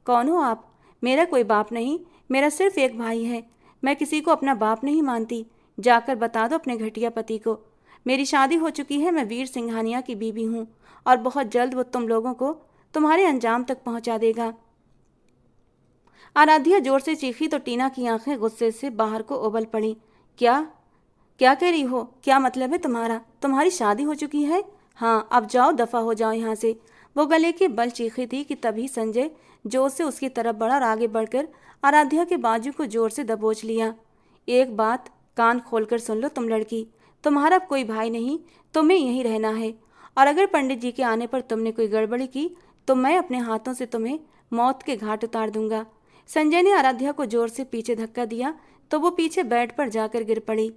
कौन हो आप? मेरा कोई बाप नहीं, मेरा सिर्फ एक भाई है। मैं किसी को अपना बाप नहीं मानती। जाकर बता दो अपने घटिया पति को, मेरी शादी हो चुकी है, मैं वीर सिंघानिया की बीवी हूँ, और बहुत जल्द वो तुम लोगों को तुम्हारे अंजाम तक पहुंचा देगा। आराध्या जोर से चीखी तो टीना की आंखें गुस्से से बाहर को उबल पड़ी। क्या क्या कह रही हो? क्या मतलब है तुम्हारा? तुम्हारी शादी हो चुकी है? हाँ, अब जाओ, दफा हो जाओ यहाँ से। वो गले के बल चीखी थी कि तभी संजय जोर से उसकी तरफ बढ़ा और आगे बढ़कर आराध्या के बाजू को जोर से दबोच लिया। एक बात कान खोलकर सुन लो तुम लड़की, तुम्हारा कोई भाई नहीं, तुम्हें यहीं रहना है, और अगर पंडित जी के आने पर तुमने कोई गड़बड़ी की तो मैं अपने हाथों से तुम्हें मौत के घाट उतार दूंगा। संजय ने आराध्या को जोर से पीछे धक्का दिया तो वो पीछे बेड पर जाकर गिर पड़ी।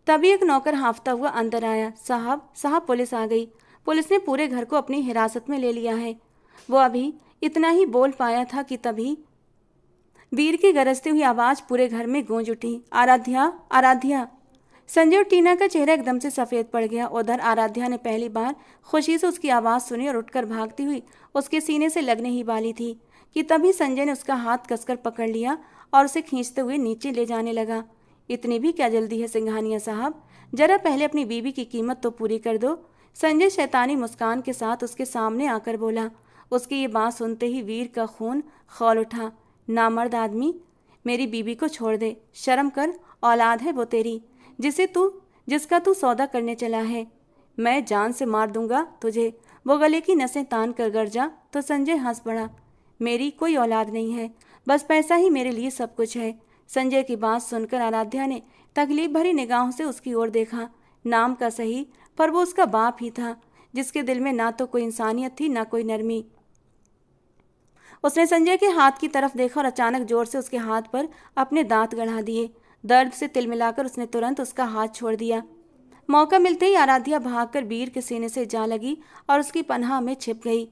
तभी एक नौकर हाँफता हुआ अंदर आया। साहब, साहब, पुलिस आ गई। पुलिस ने पूरे घर को अपनी हिरासत में ले लिया है। वो अभी इतना ही बोल पाया था कि तभी वीर की गरजती हुई आवाज पूरे घर में गूंज उठी, आराध्या, आराध्या। संजय और टीना का चेहरा एकदम से सफेद पड़ गया। उधर आराध्या ने पहली बार खुशी से उसकी आवाज सुनी और उठकर भागती हुई उसके सीने से लगने ही वाली थी कि तभी संजय ने उसका हाथ कसकर पकड़ लिया और उसे खींचते हुए नीचे ले जाने लगा। इतनी भी क्या जल्दी है सिंघानिया साहब, जरा पहले अपनी बीवी की कीमत तो पूरी कर दो। संजय शैतानी मुस्कान के साथ उसके सामने आकर बोला। उसकी ये बात सुनते ही वीर का खून खौल उठा। नामर्द आदमी, मेरी बीवी को छोड़ दे, शर्म कर, औलाद है वो तेरी, जिसका तू सौदा करने चला है। मैं जान से मार दूंगा तुझे। वो गले की नसें तान कर गरजा तो संजय हंस पड़ा। मेरी कोई औलाद नहीं है, बस पैसा ही मेरे लिए सब कुछ है। संजय की बात सुनकर आराध्या ने तकलीफ भरी निगाहों से उसकी ओर देखा। नाम का सही, पर वो उसका बाप ही था, जिसके दिल में ना तो कोई इंसानियत थी ना कोई नरमी। उसने संजय के हाथ की तरफ देखा और अचानक जोर से उसके हाथ पर अपने दांत गड़ा दिए। दर्द से तिलमिलाकर उसने तुरंत उसका हाथ छोड़ दिया। मौका मिलते ही आराध्या भागकर वीर के सीने से जा लगी और उसकी पनाह में छिप गई।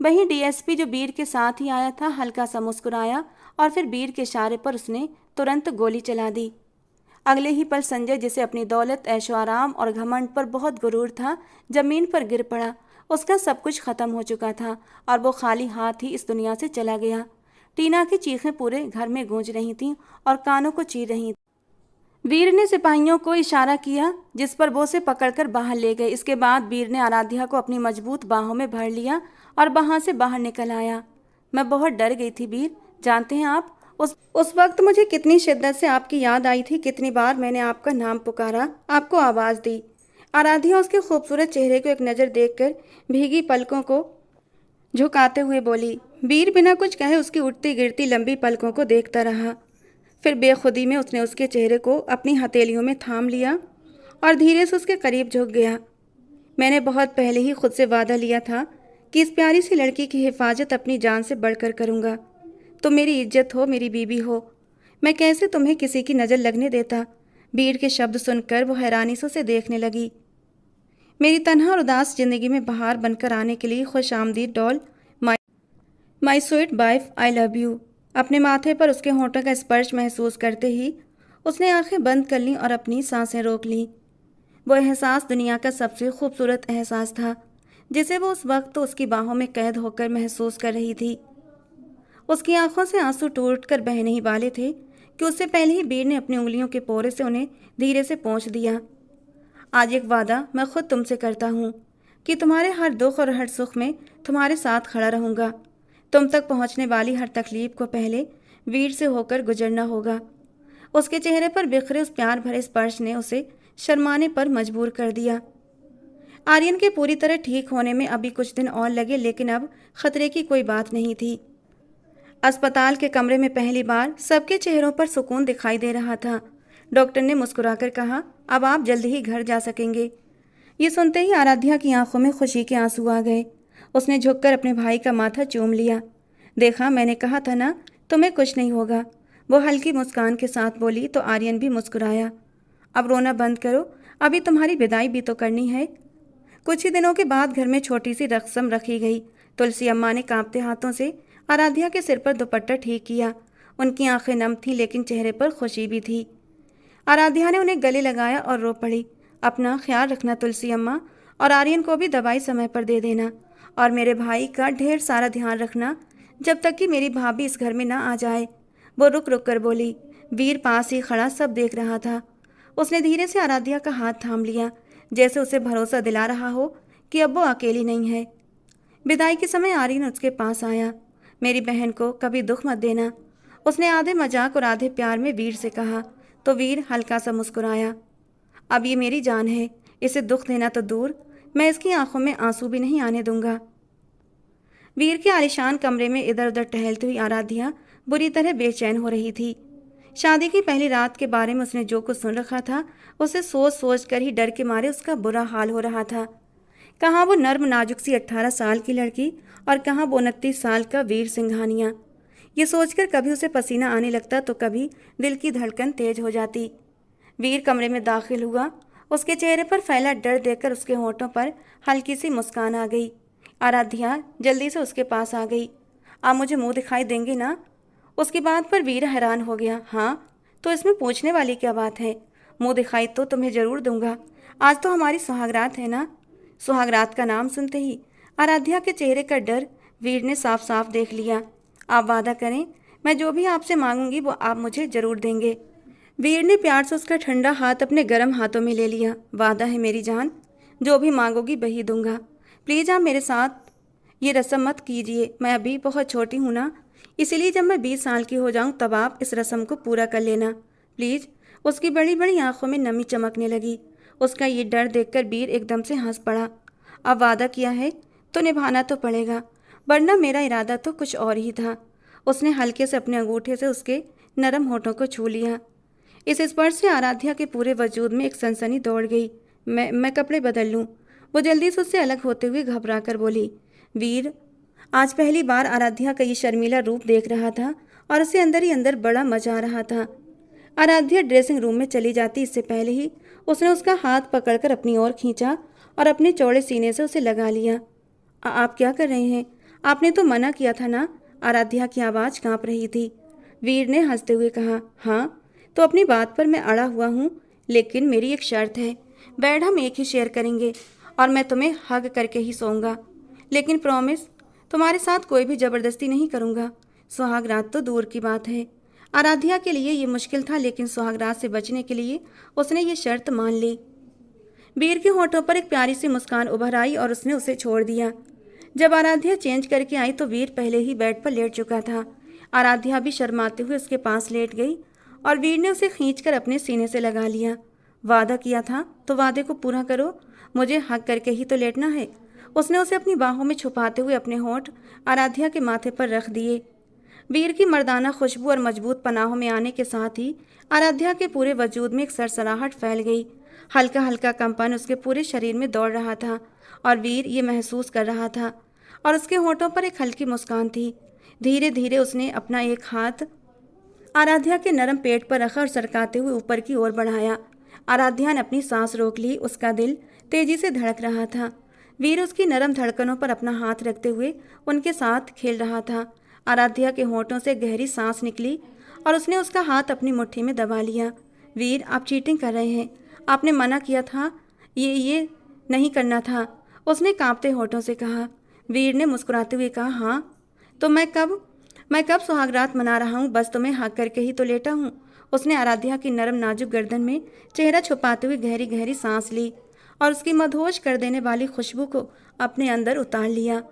वहीं डीएसपी जो वीर के साथ ही आया था हल्का सा मुस्कुराया और फिर वीर के इशारे पर उसने तुरंत गोली चला दी। अगले ही पल संजय, जिसे अपनी दौलत, ऐशो आराम और घमंड पर बहुत गुरूर था, जमीन पर गिर पड़ा। उसका सब कुछ खत्म हो चुका था और वो खाली हाथ ही इस दुनिया से चला गया। टीना की चीखें पूरे घर में गूंज रही थीं और कानों को चीर रही थीं। वीर ने सिपाहियों को इशारा किया, जिस पर वो उसे पकड़कर बाहर ले गए। इसके बाद वीर ने आराध्या को अपनी मजबूत बाहों में भर लिया और वहां से बाहर निकल आया। मैं बहुत डर गई थी वीर, जानते हैं आप उस वक्त मुझे कितनी शिद्दत से आपकी याद आई थी, कितनी बार मैंने आपका नाम पुकारा, आपको आवाज़ दी। आराध्या उसके खूबसूरत चेहरे को एक नज़र देखकर भीगी पलकों को झुकाते हुए बोली। वीर बिना कुछ कहे उसकी उठती गिरती लंबी पलकों को देखता रहा। फिर बेखुदी में उसने उसके चेहरे को अपनी हथेलियों में थाम लिया और धीरे से उसके करीब झुक गया। मैंने बहुत पहले ही खुद से वादा लिया था कि इस प्यारी सी लड़की की हिफाजत अपनी जान से बढ़कर करूँगा। तुम मेरी इज्जत हो, मेरी बीबी हो, मैं कैसे तुम्हें किसी की नज़र लगने देता। वीर के शब्द सुनकर वो हैरानी से उसे देखने लगी। मेरी तन्हा और उदास जिंदगी में बहार बनकर आने के लिए खुश आमदीद doll, my sweet wife, I love you. अपने माथे पर उसके होठों का स्पर्श महसूस करते ही उसने आंखें बंद कर लीं और अपनी सांसें रोक लीं। वो एहसास दुनिया का सबसे खूबसूरत एहसास था, जिसे वो उस वक्त तो उसकी बाहों में कैद होकर महसूस कर रही थी। उसकी आंखों से आंसू टूट कर बहने ही वाले थे कि उससे पहले ही वीर ने अपनी उंगलियों के पोरे से उन्हें धीरे से पोंछ दिया। आज एक वादा मैं खुद तुमसे करता हूँ कि तुम्हारे हर दुख और हर सुख में तुम्हारे साथ खड़ा रहूँगा। तुम तक पहुँचने वाली हर तकलीफ को पहले वीर से होकर गुजरना होगा। उसके चेहरे पर बिखरे उस प्यार भरे स्पर्श ने उसे शर्माने पर मजबूर कर दिया। आर्यन के पूरी तरह ठीक होने में अभी कुछ दिन और लगे, लेकिन अब खतरे की कोई बात नहीं थी। अस्पताल के कमरे में पहली बार सबके चेहरों पर सुकून दिखाई दे रहा था। डॉक्टर ने मुस्कुराकर कहा, अब आप जल्द ही घर जा सकेंगे। ये सुनते ही आराध्या की आंखों में खुशी के आंसू आ गए। उसने झुककर अपने भाई का माथा चूम लिया। देखा, मैंने कहा था ना, तुम्हें कुछ नहीं होगा, वो हल्की मुस्कान के साथ बोली। तो आर्यन भी मुस्कुराया। अब रोना बंद करो, अभी तुम्हारी विदाई भी तो करनी है। कुछ ही दिनों के बाद घर में छोटी सी रस्म रखी गई। तुलसी अम्मा ने कांपते हाथों से आराध्या के सिर पर दुपट्टा ठीक किया। उनकी आंखें नम थीं, लेकिन चेहरे पर खुशी भी थी। आराध्या ने उन्हें गले लगाया और रो पड़ी। अपना ख्याल रखना तुलसी अम्मा, और आर्यन को भी दवाई समय पर दे देना, और मेरे भाई का ढेर सारा ध्यान रखना जब तक कि मेरी भाभी इस घर में ना आ जाए। वो रुक रुक कर बोली। वीर पास ही खड़ा सब देख रहा था। उसने धीरे से आराध्या का हाथ थाम लिया, जैसे उसे भरोसा दिला रहा हो कि अब वो अकेली नहीं है। विदाई के समय आर्यन उसके पास आया। मेरी बहन को कभी दुख मत देना, उसने आधे मजाक और आधे प्यार में वीर से कहा। तो वीर हल्का सा मुस्कुराया। अब ये मेरी जान है, इसे दुख देना तो दूर, मैं इसकी आंखों में आंसू भी नहीं आने दूंगा। वीर के आलिशान कमरे में इधर उधर टहलती हुई आराध्या बुरी तरह बेचैन हो रही थी। शादी की पहली रात के बारे में उसने जो कुछ सुन रखा था, उसे सोच सोच कर ही डर के मारे उसका बुरा हाल हो रहा था। कहाँ वो नर्म नाजुक सी 18 साल की लड़की, और कहाँ वो 29 साल का वीर सिंघानिया। ये सोचकर कभी उसे पसीना आने लगता तो कभी दिल की धड़कन तेज हो जाती। वीर कमरे में दाखिल हुआ। उसके चेहरे पर फैला डर देखकर उसके होठों पर हल्की सी मुस्कान आ गई। आराध्या जल्दी से उसके पास आ गई। आप मुझे मुंह दिखाई देंगे ना? उसकी बात पर वीर हैरान हो गया। हाँ, तो इसमें पूछने वाली क्या बात है? मुंह दिखाई तो तुम्हें जरूर दूंगा। आज तो हमारी सुहागरात है ना। सुहागरात का नाम सुनते ही आराध्या के चेहरे का डर वीर ने साफ साफ देख लिया। आप वादा करें, मैं जो भी आपसे मांगूंगी वो आप मुझे जरूर देंगे। वीर ने प्यार से उसका ठंडा हाथ अपने गर्म हाथों में ले लिया। वादा है मेरी जान, जो भी मांगोगी वही दूंगा। प्लीज़ आप मेरे साथ ये रस्म मत कीजिए, मैं अभी बहुत छोटी हूँ ना, इसलिए जब मैं 20 साल की हो जाऊँ तब आप इस रस्म को पूरा कर लेना प्लीज़। उसकी बड़ी बड़ी आंखों में नमी चमकने लगी। उसका ये डर देखकर वीर एकदम से हंस पड़ा। अब वादा किया है तो निभाना तो पड़ेगा, वरना मेरा इरादा तो कुछ और ही था। उसने हल्के से अपने अंगूठे से उसके नरम होठों को छू लिया। इस स्पर्श से आराध्या के पूरे वजूद में एक सनसनी दौड़ गई। मैं कपड़े बदल लूँ? वो जल्दी से उससे अलग होते हुए घबरा कर बोली। वीर आज पहली बार आराध्या का ये शर्मीला रूप देख रहा था और उसे अंदर ही अंदर बड़ा मजा आ रहा था। आराध्या ड्रेसिंग रूम में चली जाती इससे पहले ही उसने उसका हाथ पकड़कर अपनी ओर खींचा और अपने चौड़े सीने से उसे लगा लिया। आप क्या कर रहे हैं? आपने तो मना किया था ना? आराध्या की आवाज़ कांप रही थी। वीर ने हंसते हुए कहा, हाँ तो अपनी बात पर मैं अड़ा हुआ हूँ, लेकिन मेरी एक शर्त है। बेड हम एक ही शेयर करेंगे और मैं तुम्हें हग करके ही सोऊंगा, लेकिन प्रॉमिस, तुम्हारे साथ कोई भी ज़बरदस्ती नहीं करूँगा। सुहागरात तो दूर की बात है। आराध्या के लिए ये मुश्किल था, लेकिन सुहागरात से बचने के लिए उसने ये शर्त मान ली। वीर के होठों पर एक प्यारी सी मुस्कान उभर आई और उसने उसे छोड़ दिया। जब आराध्या चेंज करके आई तो वीर पहले ही बेड पर लेट चुका था। आराध्या भी शर्माते हुए उसके पास लेट गई और वीर ने उसे खींचकर अपने सीने से लगा लिया। वादा किया था तो वादे को पूरा करो, मुझे हक करके ही तो लेटना है। उसने उसे अपनी बाहों में छुपाते हुए अपने होंठ आराध्या के माथे पर रख दिए। वीर की मर्दाना खुशबू और मजबूत पनाहों में आने के साथ ही आराध्या के पूरे वजूद में एक सरसराहट फैल गई। हल्का हल्का कंपन उसके पूरे शरीर में दौड़ रहा था और वीर ये महसूस कर रहा था, और उसके होठों पर एक हल्की मुस्कान थी। धीरे धीरे उसने अपना एक हाथ आराध्या के नरम पेट पर रखा और सरकाते हुए ऊपर की ओर बढ़ाया। आराध्या ने अपनी सांस रोक ली। उसका दिल तेजी से धड़क रहा था। वीर उसकी नरम धड़कनों पर अपना हाथ रखते हुए उनके साथ खेल रहा था। आराध्या के होठों से गहरी सांस निकली और उसने उसका हाथ अपनी मुट्ठी में दबा लिया। वीर, आप चीटिंग कर रहे हैं। आपने मना किया था ये नहीं करना था, उसने कांपते होठों से कहा। वीर ने मुस्कुराते हुए कहा, हाँ तो मैं कब सुहागरात मना रहा हूँ, बस तुम्हें हाँक करके ही तो लेटा हूँ। उसने आराध्या की नरम नाजुक गर्दन में चेहरा छुपाते हुए गहरी गहरी सांस ली और उसकी मदहोश कर देने वाली खुशबू को अपने अंदर उतार लिया।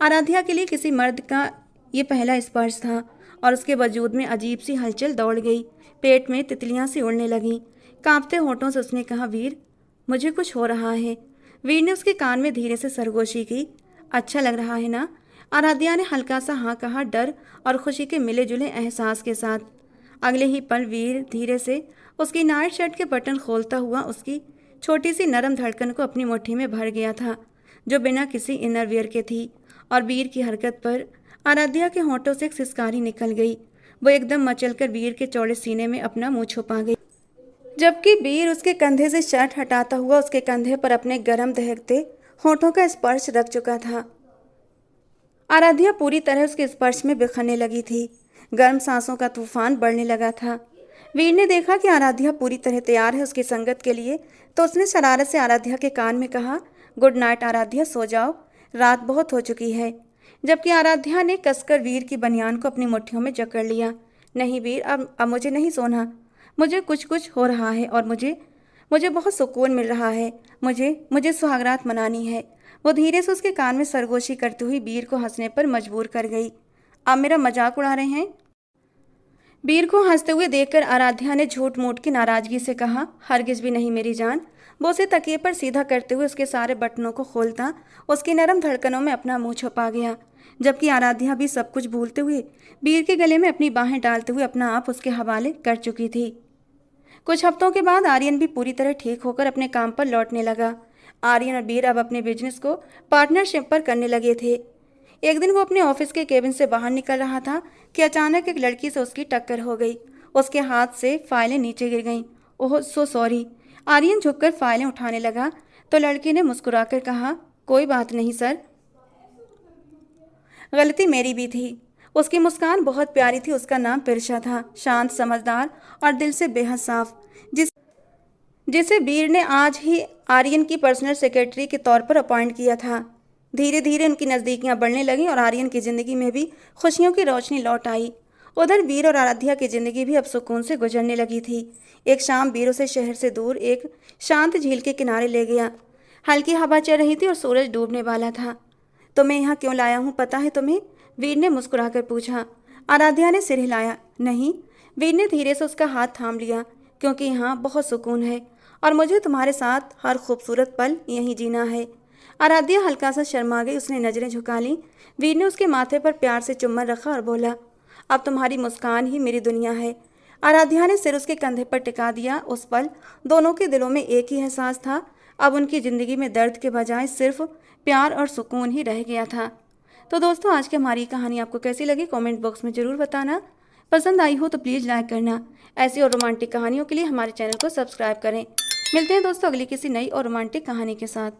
आराध्या के लिए किसी मर्द का ये पहला स्पर्श था और उसके वजूद में अजीब सी हलचल दौड़ गई। पेट में तितलियां सी उड़ने लगीं। कांपते होठों से उसने कहा, वीर मुझे कुछ हो रहा है। वीर ने उसके कान में धीरे से सरगोशी की। अच्छा लग रहा है ना? आराध्या ने हल्का सा हाँ कहा, डर और खुशी के मिले जुले एहसास के साथ। अगले ही पल वीर धीरे से उसकी नाइट शर्ट के बटन खोलता हुआ उसकी छोटी सी नरम धड़कन को अपनी मुट्ठी में भर गया था, जो बिना किसी इनरवियर के थी। और वीर की हरकत पर आराध्या के होंठों से एक सिसकारी निकल गई। वो एकदम मचलकर वीर के चौड़े सीने में अपना मुंह छुपा गई, जबकि वीर उसके कंधे से शर्ट हटाता हुआ उसके कंधे पर अपने गर्म दहकते होठों का स्पर्श रख चुका था। आराध्या पूरी तरह उसके स्पर्श में बिखरने लगी थी। गर्म सांसों का तूफान बढ़ने लगा था। वीर ने देखा कि आराध्या पूरी तरह तैयार है उसकी संगत के लिए, तो उसने शरारत से आराध्या के कान में कहा, गुड नाइट आराध्या, सो जाओ, रात बहुत हो चुकी है। जबकि आराध्या ने कसकर वीर की बनियान को अपनी मुट्ठियों में जकड़ लिया। नहीं वीर, अब मुझे नहीं सोना। मुझे कुछ हो रहा है और मुझे बहुत सुकून मिल रहा है। मुझे सुहागरात मनानी है। वो धीरे से उसके कान में सरगोशी करती हुई वीर को हंसने पर मजबूर कर गई। आप मेरा मजाक उड़ा रहे हैं? वीर को हंसते हुए देखकर आराध्या ने झूठ मूठ की नाराजगी से कहा, हरगिज भी नहीं मेरी जान। वो उसे तकिए पर सीधा करते हुए उसके सारे बटनों को खोलता उसकी नरम धड़कनों में अपना मुंह छुपा गया, जबकि आराध्या भी सब कुछ भूलते हुए वीर के गले में अपनी बाहें डालते हुए अपना आप उसके हवाले कर चुकी थी। कुछ हफ्तों के बाद आर्यन भी पूरी तरह ठीक होकर अपने काम पर लौटने लगा। आर्यन और वीर अब अपने बिजनेस को पार्टनरशिप पर करने लगे थे। एक दिन वो अपने ऑफिस के केबिन से बाहर निकल रहा था कि अचानक एक लड़की से उसकी टक्कर हो गई। उसके हाथ से फाइलें नीचे गिर गईं। ओह सो सॉरी। आर्यन झुककर फाइलें उठाने लगा तो लड़की ने मुस्कुराकर कहा, कोई बात नहीं सर, गलती मेरी भी थी। उसकी मुस्कान बहुत प्यारी थी। उसका नाम पिरशा था, शांत, समझदार और दिल से बेहद साफ, जिसे वीर ने आज ही आर्यन की पर्सनल सेक्रेटरी के तौर पर अपॉइंट किया था। धीरे धीरे उनकी नज़दीकियां बढ़ने लगीं और आर्यन की ज़िंदगी में भी खुशियों की रोशनी लौट आई। उधर वीर और आराध्या की ज़िंदगी भी अब सुकून से गुजरने लगी थी। एक शाम वीर उसे शहर से दूर एक शांत झील के किनारे ले गया। हल्की हवा चल रही थी और सूरज डूबने वाला था। तुम्हें यहाँ क्यों लाया हूँ पता है तुम्हें? वीर ने मुस्कुराकर पूछा। आराध्या ने सिर हिलाया। नहीं। वीर ने धीरे से उसका हाथ थाम लिया, क्योंकि यहाँ बहुत सुकून है और मुझे तुम्हारे साथ हर खूबसूरत पल यहीं जीना है। आराध्या हल्का सा शर्मा गई। उसने नज़रें झुका लीं। वीर ने उसके माथे पर प्यार से चुम्बन रखा और बोला, अब तुम्हारी मुस्कान ही मेरी दुनिया है। आराध्या ने सिर उसके कंधे पर टिका दिया। उस पल दोनों के दिलों में एक ही एहसास था। अब उनकी ज़िंदगी में दर्द के बजाय सिर्फ प्यार और सुकून ही रह गया था। तो दोस्तों, आज की हमारी कहानी आपको कैसी लगी कमेंट बॉक्स में ज़रूर बताना। पसंद आई हो तो प्लीज़ लाइक करना। ऐसी और रोमांटिक कहानियों के लिए हमारे चैनल को सब्सक्राइब करें। मिलते हैं दोस्तों अगली किसी नई और रोमांटिक कहानी के साथ।